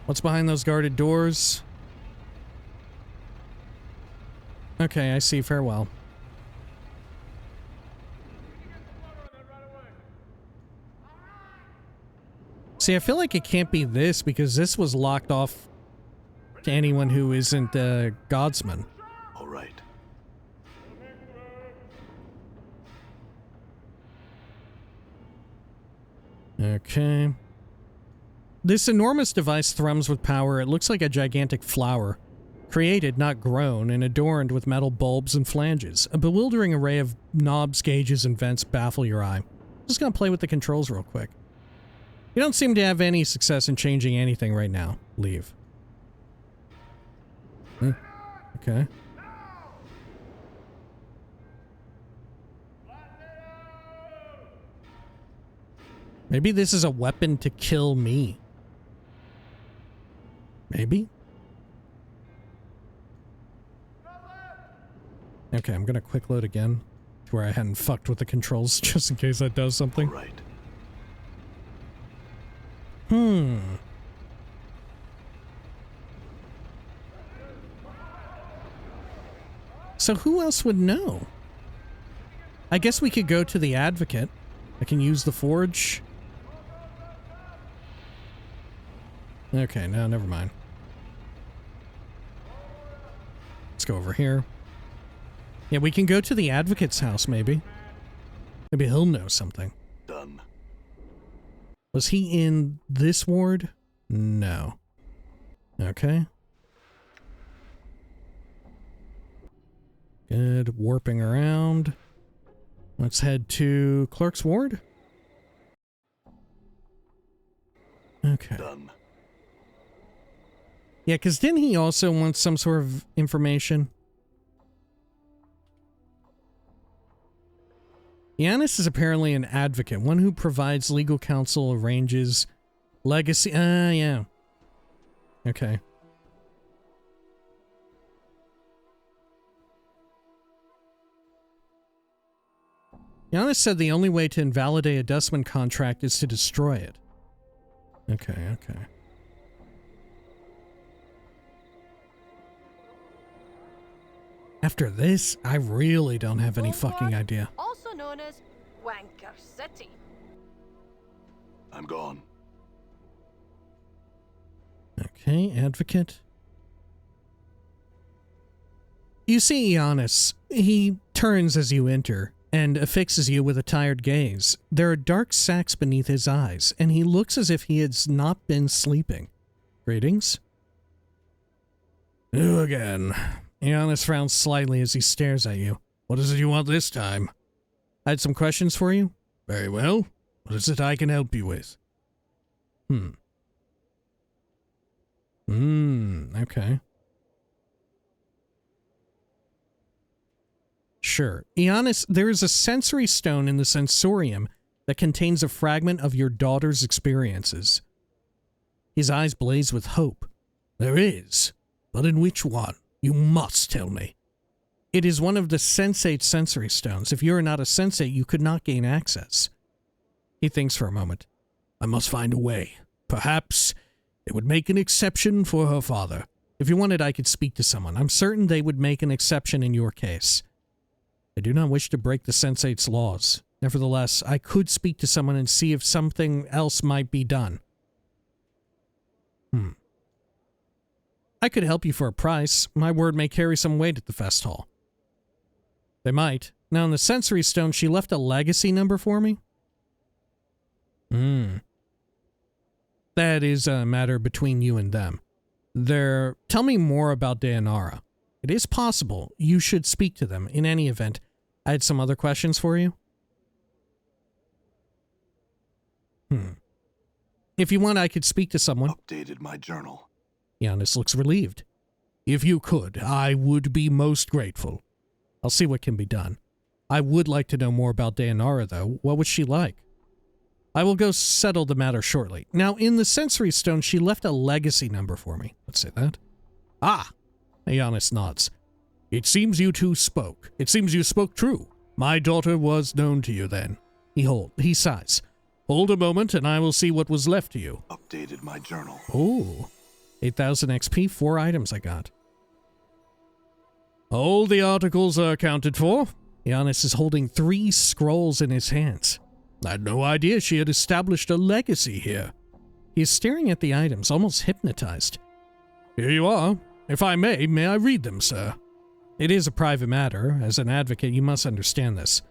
What's behind those guarded doors? Okay, I see. Farewell. See, I feel like it can't be this because this was locked off to anyone who isn't a Godsman. All right. Okay. This enormous device thrums with power. It looks like a gigantic flower. Created, not grown, and adorned with metal bulbs and flanges. A bewildering array of knobs, gauges, and vents baffle your eye. Just gonna play with the controls real quick. You don't seem to have any success in changing anything right now. Leave. Huh. Okay. Maybe this is a weapon to kill me. Maybe? Okay, I'm gonna quick load again to where I hadn't fucked with the controls just in case that does something. All right. So who else would know? I guess we could go to the Advocate. I can use the forge. Okay, no, never mind. Let's go over here. Yeah, we can go to the Advocate's house, maybe. Maybe he'll know something. Done. Was he in this ward? No. Okay. Good. Warping around. Let's head to Clerk's ward. Okay. Done. Yeah, because didn't he also want some sort of information? Giannis is apparently an advocate, one who provides legal counsel, arranges legacy. Yeah. Okay. Giannis said the only way to invalidate a Dustman contract is to destroy it. Okay. After this, I really don't have any fucking idea. Also known as Wanker City. I'm gone. Okay, Advocate. You see Giannis. He turns as you enter and affixes you with a tired gaze. There are dark sacs beneath his eyes, and he looks as if he has not been sleeping. Greetings. You again. Giannis frowns slightly as he stares at you. What is it you want this time? I had some questions for you. Very well. What is it I can help you with? Okay. Sure. Giannis, there is a sensory stone in the Sensorium that contains a fragment of your daughter's experiences. His eyes blaze with hope. There is? But in which one? You must tell me. It is one of the sensate sensory stones. If you are not a sensate, you could not gain access. He thinks for a moment. I must find a way. Perhaps it would make an exception for her father. If you wanted, I could speak to someone. I'm certain they would make an exception in your case. I do not wish to break the sensate's laws. Nevertheless, I could speak to someone and see if something else might be done. I could help you for a price. My word may carry some weight at the fest hall. They might. Now, in the sensory stone, she left a legacy number for me? That is a matter between you and them. Tell me more about Dayanara. It is possible you should speak to them. In any event, I had some other questions for you. If you want, I could speak to someone. Updated my journal. Giannis looks relieved. If you could, I would be most grateful. I'll see what can be done. I would like to know more about Dayanara, though. What was she like? I will go settle the matter shortly. Now, in the sensory stone, she left a legacy number for me. Let's say that. Ah! Ionis nods. It seems you two spoke. It seems you spoke true. My daughter was known to you then. He sighs. Hold a moment, and I will see what was left to you. Updated my journal. Oh. 8,000 XP, 4 items I got. All the articles are accounted for. Ionis is holding 3 scrolls in his hands. I had no idea she had established a legacy here. He is staring at the items, almost hypnotized. Here you are. If I may I read them, sir? It is a private matter. As an advocate, you must understand this.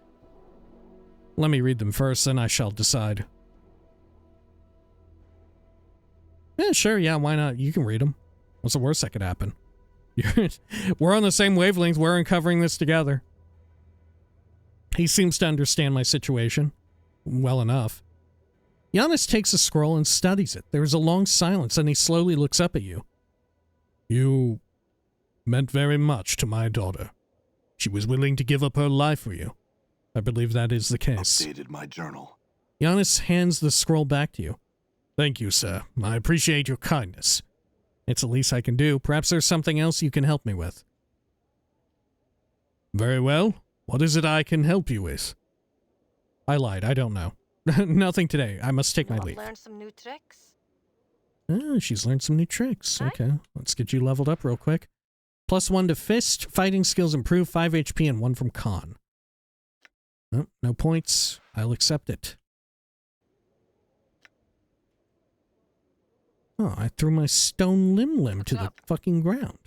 Let me read them first, then I shall decide. Yeah, sure, yeah, why not? You can read them. What's the worst that could happen? We're on the same wavelength. We're uncovering this together. He seems to understand my situation well enough. Ionis takes a scroll and studies it. There is a long silence, and he slowly looks up at you. You meant very much to my daughter. She was willing to give up her life for you. I believe that is the case. Updated my journal. Ionis hands the scroll back to you. Thank you, sir. I appreciate your kindness. It's the least I can do. Perhaps there's something else you can help me with. Very well. What is it I can help you with? I lied. I don't know. Nothing today. I must take my leave. Learn some new tricks. Ah, she's learned some new tricks. Hi. Okay, let's get you leveled up real quick. +1 to fist. Fighting skills improved. 5 HP and 1 from con. Oh, no points. I'll accept it. Oh, I threw my stone limb to the fucking ground.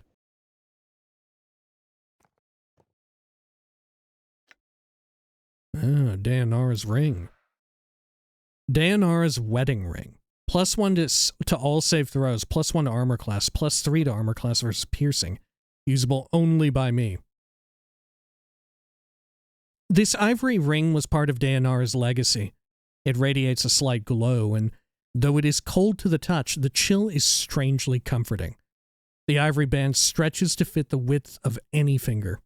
Ah, Dayanara's ring. Dayanara's wedding ring. +1 to all save throws, +1 to armor class, +3 to armor class versus piercing. Usable only by me. This ivory ring was part of Dayanara's legacy. It radiates a slight glow, and though it is cold to the touch, the chill is strangely comforting. The ivory band stretches to fit the width of any finger.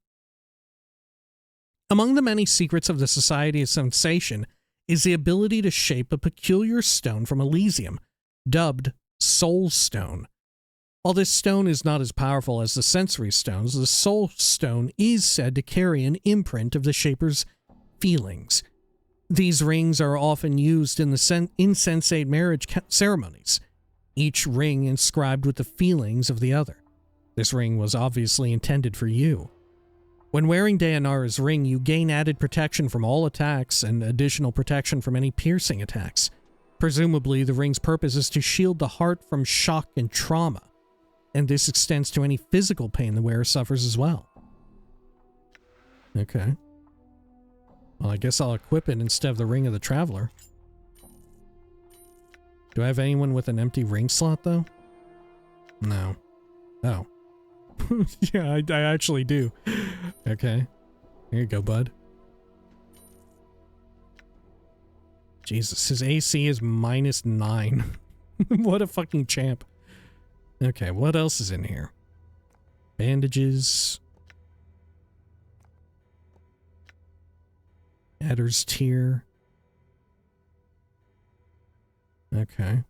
Among the many secrets of the Society of Sensation is the ability to shape a peculiar stone from Elysium, dubbed Soul Stone. While this stone is not as powerful as the sensory stones, the Soul Stone is said to carry an imprint of the shaper's feelings. These rings are often used in the insensate marriage ceremonies, each ring inscribed with the feelings of the other. This ring was obviously intended for you. When wearing Dayanara's ring, you gain added protection from all attacks and additional protection from any piercing attacks. Presumably, the ring's purpose is to shield the heart from shock and trauma, and this extends to any physical pain the wearer suffers as well. Okay. Well, I guess I'll equip it instead of the Ring of the Traveler. Do I have anyone with an empty ring slot, though? No. Oh. Yeah, I actually do. Okay. Here you go, bud. Jesus, his AC is -9. What a fucking champ. Okay, what else is in here? Bandages. Adder's Tear. Okay.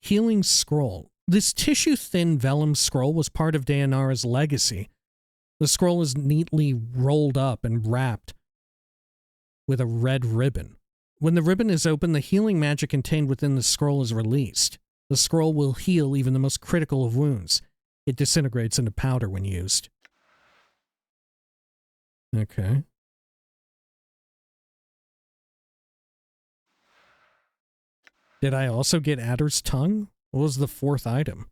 Healing Scroll. This tissue-thin vellum scroll was part of Dayanara's legacy. The scroll is neatly rolled up and wrapped with a red ribbon. When the ribbon is opened, the healing magic contained within the scroll is released. The scroll will heal even the most critical of wounds. It disintegrates into powder when used. Okay. Did I also get Adder's Tongue? What was the 4th item?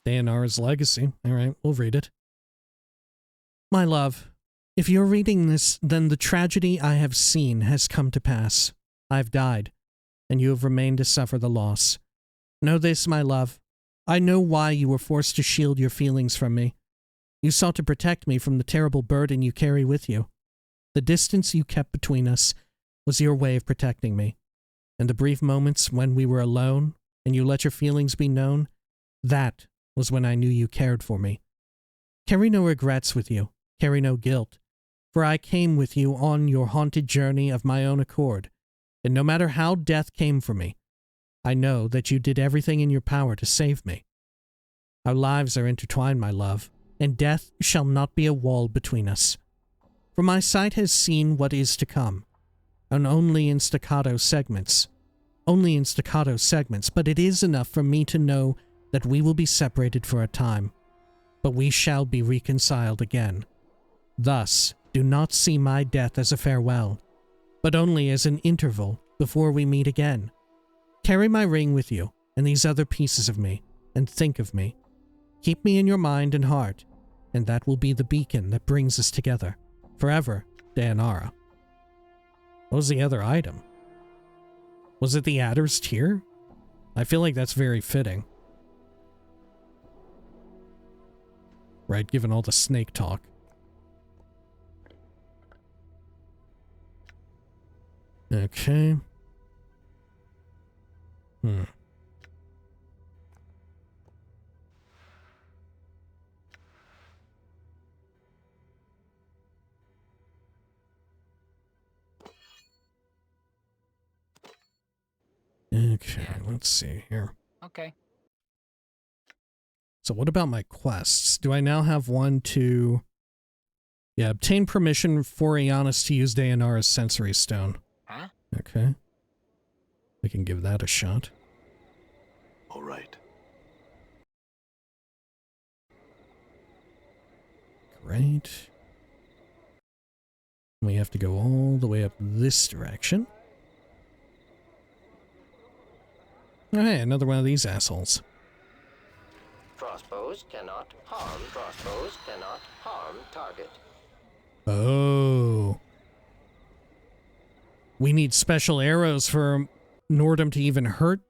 Dayanara's Legacy. Alright, we'll read it. My love, if you're reading this, then the tragedy I have seen has come to pass. I've died, and you have remained to suffer the loss. Know this, my love. I know why you were forced to shield your feelings from me. You sought to protect me from the terrible burden you carry with you. The distance you kept between us was your way of protecting me. And the brief moments when we were alone and you let your feelings be known, that was when I knew you cared for me. Carry no regrets with you. Carry no guilt. For I came with you on your haunted journey of my own accord. And no matter how death came for me, I know that you did everything in your power to save me. Our lives are intertwined, my love, and death shall not be a wall between us. For my sight has seen what is to come, and only in staccato segments, but it is enough for me to know that we will be separated for a time, but we shall be reconciled again. Thus, do not see my death as a farewell, but only as an interval before we meet again. Carry my ring with you, and these other pieces of me, and think of me. Keep me in your mind and heart, and that will be the beacon that brings us together. Forever, Dayanara. What was the other item? Was it the Adder's Tear? I feel like that's very fitting. Right, given all the snake talk. Okay. Okay, let's see here. Okay. So what about my quests? Do I now have one to... Yeah, obtain permission for Ionis to use Dayanara's sensory stone. Huh? Okay. We can give that a shot. All right. Great. We have to go all the way up this direction. Oh, hey, another one of these assholes. Crossbows cannot harm. Crossbows cannot harm target. Oh. We need special arrows for Nordum to even hurt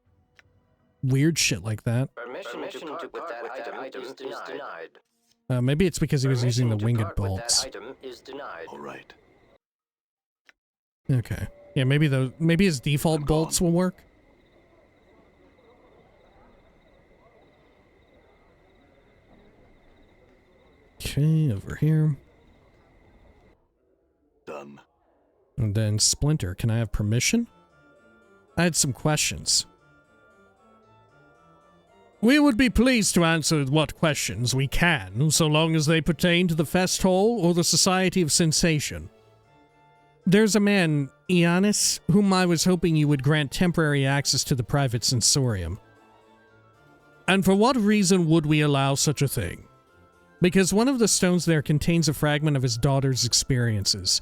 weird shit like that. Permission to put that item is denied. Maybe it's because he was using the Permission to winged part with bolts. that item is denied. All right. Okay. Yeah, maybe his default I'm bolts gone. will work. Okay, over here. Done. And then Splinter, can I have permission? I had some questions. We would be pleased to answer what questions we can, so long as they pertain to the Fest Hall or the Society of Sensation. There's a man, Ionis, whom I was hoping you would grant temporary access to the private Sensorium. And for what reason would we allow such a thing? Because one of the stones there contains a fragment of his daughter's experiences.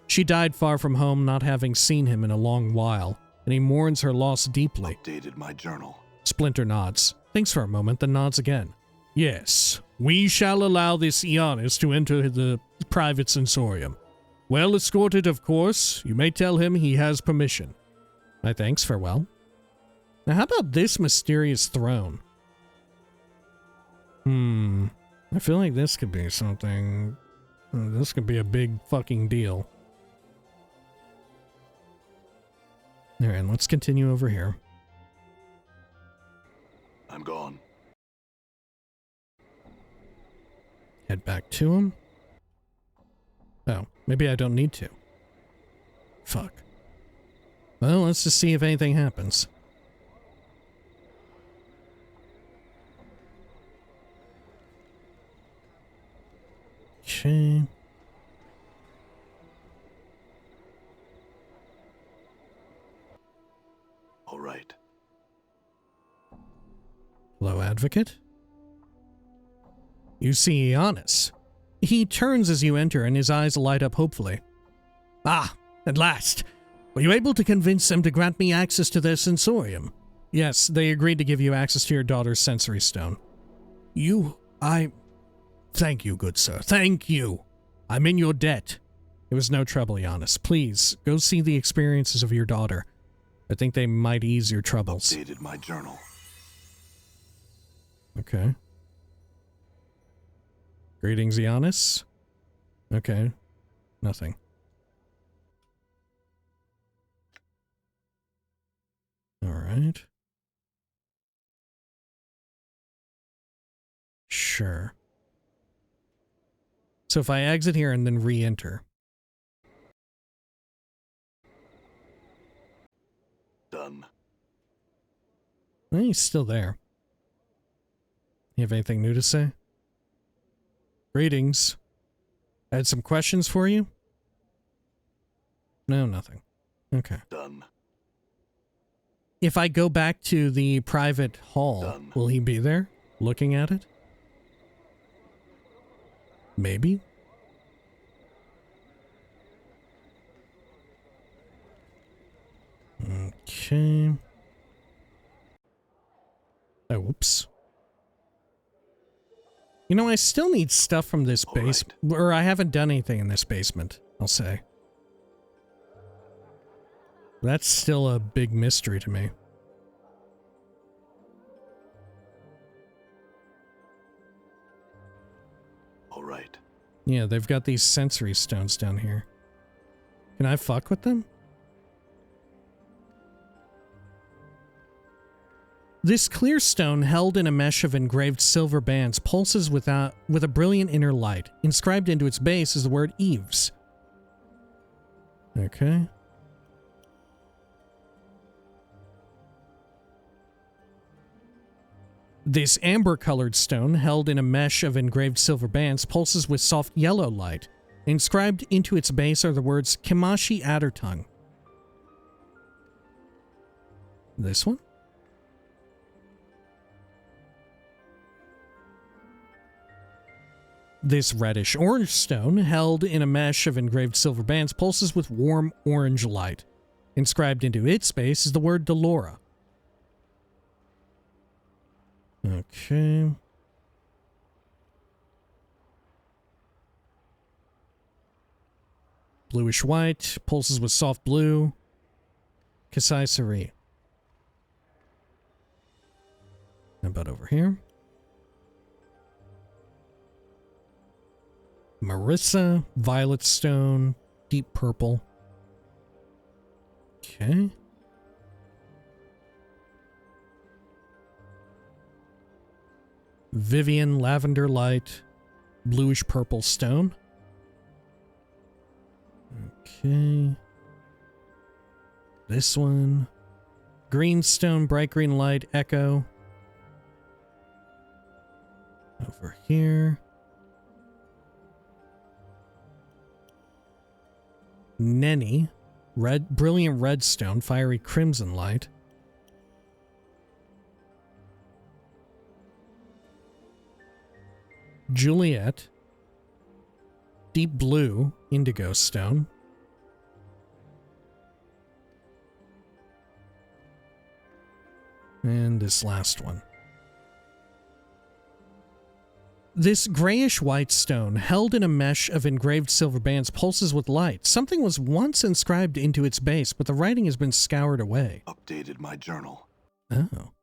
She died far from home, not having seen him in a long while, and he mourns her loss deeply. Updated my journal. Splinter nods. Thinks for a moment, then nods again. Yes, we shall allow this Ionis to enter the private Sensorium. Well escorted, of course. You may tell him he has permission. My thanks, farewell. Now, how about this mysterious throne? I feel like this could be something... This could be a big fucking deal. Alright, let's continue over here. I'm gone. Head back to him. Oh, maybe I don't need to. Fuck. Well, let's just see if anything happens. Okay. All right. Hello, Advocate. You see Ionis. He turns as you enter and his eyes light up hopefully. Ah, at last. Were you able to convince them to grant me access to their sensorium? Yes, they agreed to give you access to your daughter's sensory stone. Thank you, good sir. Thank you. I'm in your debt. It was no trouble, Ionis. Please, go see the experiences of your daughter. I think they might ease your troubles. Updated my journal. Okay. Greetings, Ionis. Okay. Nothing. right. Sure. So if I exit here and then re-enter. Done. Well, he's still there. You have anything new to say? Greetings. I had some questions for you? No, nothing. Okay. Done. If I go back to the private hall, Done. will he be there, looking at it? Maybe? Okay. Oh, whoops. You know, I still need stuff from this base, or I haven't done anything in this basement, I'll say. That's still a big mystery to me. All right. Yeah, they've got these sensory stones down here. Can I fuck with them? This clear stone, held in a mesh of engraved silver bands, pulses with a brilliant inner light. Inscribed into its base is the word Eves. Okay. This amber-colored stone, held in a mesh of engraved silver bands, pulses with soft yellow light. Inscribed into its base are the words Kimashi Addertongue. This one? This reddish-orange stone, held in a mesh of engraved silver bands, pulses with warm orange light. Inscribed into its base is the word Delora. Okay. Bluish-white, pulses with soft blue. Kasai Sari. How about over here? Marissa, violet stone, deep purple. Okay. Vivian, lavender light, bluish purple stone. Okay. This one. Green stone, bright green light, echo. Over here. Nenny, red, brilliant redstone, fiery crimson light. Juliet, deep blue, indigo stone. And this last one. This grayish-white stone, held in a mesh of engraved silver bands, pulses with light. Something was once inscribed into its base, but the writing has been scoured away. Updated my journal. Oh.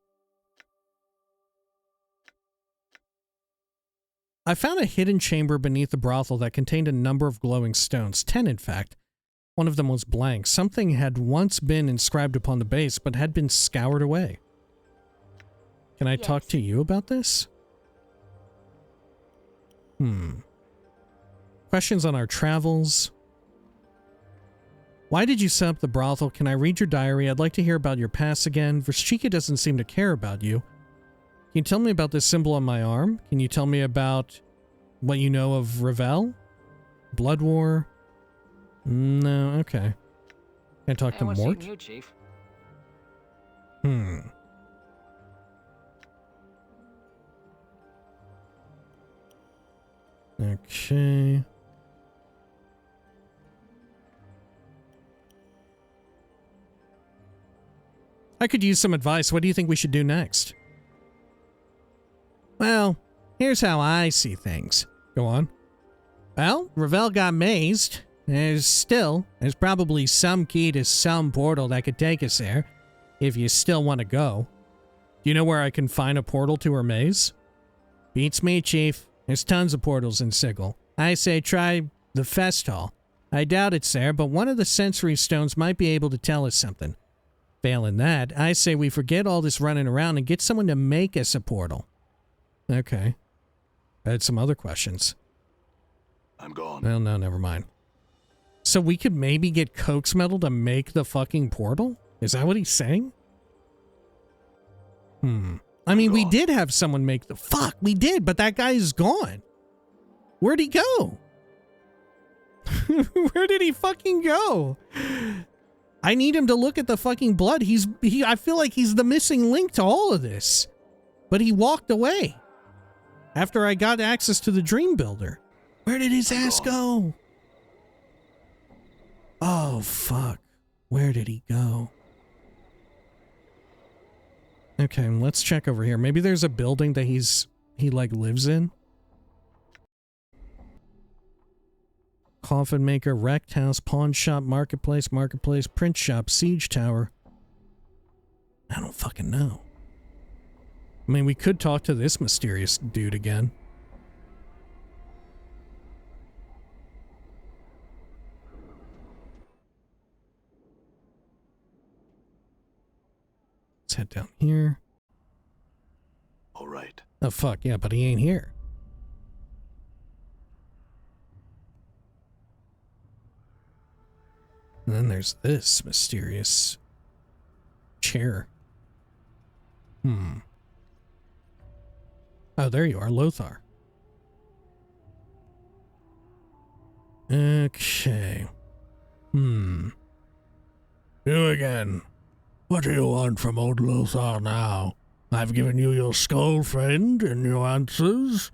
I found a hidden chamber beneath the brothel that contained a number of glowing stones. 10, in fact. One of them was blank. Something had once been inscribed upon the base, but had been scoured away. Can I talk to you about this? Questions on our travels. Why did you set up the brothel? Can I read your diary? I'd like to hear about your past again. Vrshchika doesn't seem to care about you. Can you tell me about this symbol on my arm? Can you tell me about what you know of Ravel? Blood War? No, okay. Can I talk to Mort? You, Chief? Okay. I could use some advice. What do you think we should do next? Well, here's how I see things. Go on. Well, Ravel got mazed. There's probably some key to some portal that could take us there, if you still want to go. Do you know where I can find a portal to her maze? Beats me, Chief. There's tons of portals in Sigil. I say try the Fest Hall. I doubt it's there, but one of the sensory stones might be able to tell us something. Failing that, I say we forget all this running around and get someone to make us a portal. Okay. I had some other questions. I'm gone. Well, no, never mind. So we could maybe get Coax Metal to make the fucking portal? Is that what he's saying? I mean, we did have someone make the... Fuck, we did, but that guy is gone. Where'd he go? Where did he fucking go? I need him to look at the fucking blood. I feel like he's the missing link to all of this. But he walked away. After I got access to the Dream Builder. Where did his ass go? Oh, fuck. Where did he go? Okay, let's check over here. Maybe there's a building that he like lives in. Coffin maker, wrecked house, pawn shop, marketplace, print shop, siege tower. I don't fucking know. I mean, we could talk to this mysterious dude again. Let's head down here. All right. Oh, fuck, yeah, but he ain't here. And then there's this mysterious chair. Oh, there you are, Lothar. Okay. You again. What do you want from old Lothar now? I've given you your skull, friend, and your answers.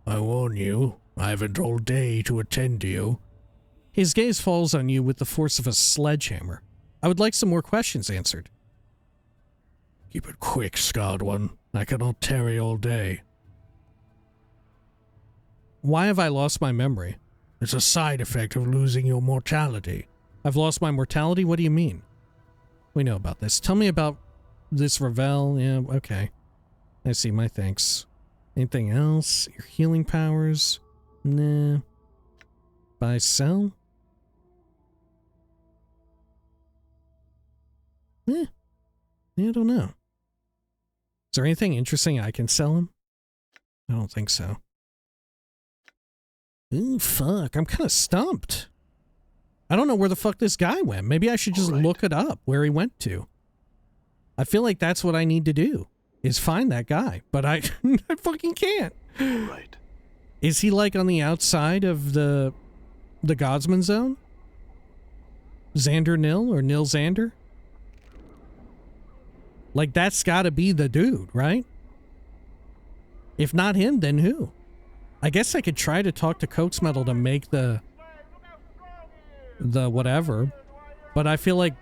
I warn you, I haven't all day to attend to you. His gaze falls on you with the force of a sledgehammer. I would like some more questions answered. Keep it quick, scarred one. I cannot tarry all day. Why have I lost my memory? It's a side effect of losing your mortality. I've lost my mortality? What do you mean? We know about this. Tell me about this Ravel. Yeah, okay. I see, my thanks. Anything else? Your healing powers? Nah. Buy, sell? Yeah, I don't know. Is there anything interesting I can sell him? I don't think so. Ooh, fuck. I'm kind of stumped. I don't know where the fuck this guy went. Maybe I should just look it up, where he went to. I feel like that's what I need to do, is find that guy. But I fucking can't. All right. Is he like on the outside of the Godsman Zone? Xander Nil or Nil Xander? Like, that's gotta be the dude, right? If not him, then who? I guess I could try to talk to Coax Metal to make the whatever, but I feel like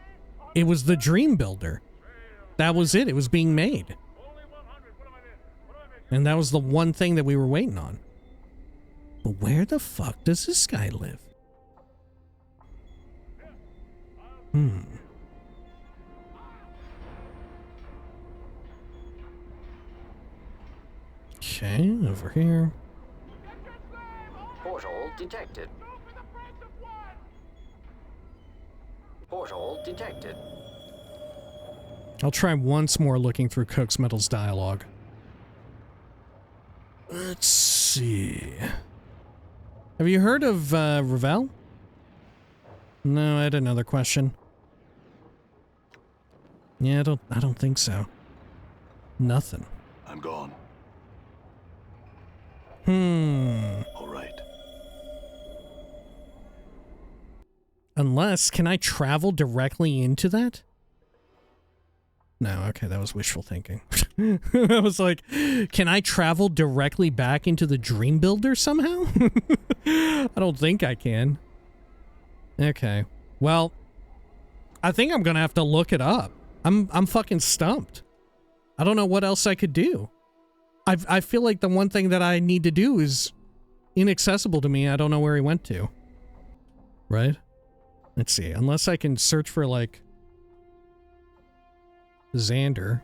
it was the Dream Builder. That was it. It was being made. And that was the one thing that we were waiting on. But where the fuck does this guy live? Okay, over here. Portal detected. Portal detected. I'll try once more looking through Coax Metal's dialogue. Let's see. Have you heard of Ravel? No, I had another question. Yeah, I don't think so. Nothing. I'm gone. All right. Unless, can I travel directly into that? No, okay, that was wishful thinking. I was like, can I travel directly back into the Dream Builder somehow? I don't think I can. Okay. Well, I think I'm gonna have to look it up. I'm fucking stumped. I don't know what else I could do. I feel like the one thing that I need to do is inaccessible to me. I don't know where he went to. Right? Let's see. Unless I can search for, like, Xander.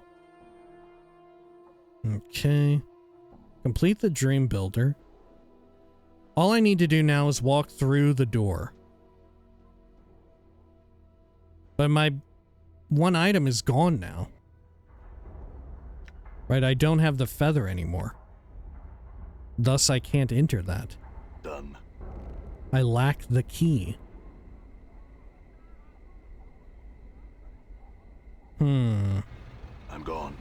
Okay. Complete the Dream Builder. All I need to do now is walk through the door. But my one item is gone now. Right, I don't have the feather anymore. Thus, I can't enter that. Done. I lack the key. I'm gone.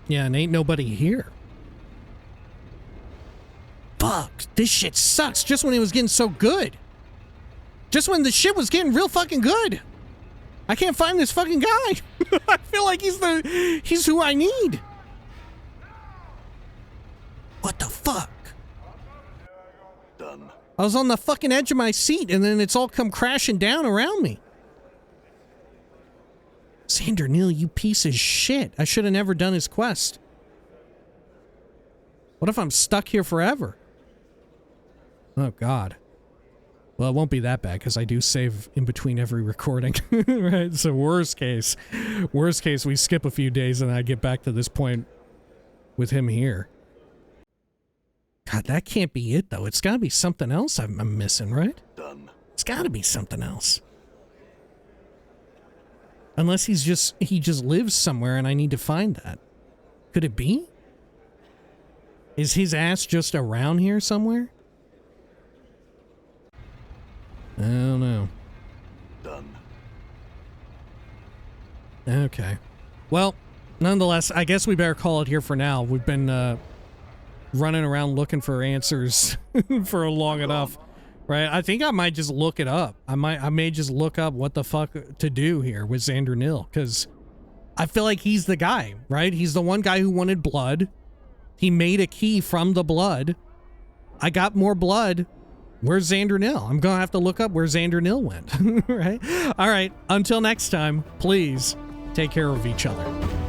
Yeah, and ain't nobody here. Fuck, this shit sucks just when it was getting so good. Just when the shit was getting real fucking good. I can't find this fucking guy. I feel like he's who I need. What the fuck? Done. I was on the fucking edge of my seat and then it's all come crashing down around me. Xander Neal, you piece of shit. I should have never done his quest. What if I'm stuck here forever? Oh, God. Well, it won't be that bad because I do save in between every recording. Right? So worst case, we skip a few days and I get back to this point with him here. God, that can't be it, though. It's got to be something else I'm missing, right? Done. It's got to be something else. Unless he just lives somewhere and I need to find that. Could it be? Is his ass just around here somewhere? I don't know. Done. Okay. Well, nonetheless, I guess we better call it here for now. We've been running around looking for answers for long enough, right? I think I might just look it up. I may just look up what the fuck to do here with Xander Neal, because I feel like he's the guy, right? He's the one guy who wanted blood. He made a key from the blood. I got more blood. Where's Xander Neal? I'm gonna have to look up where Xander Neal went, right? All right, until next time, please take care of each other.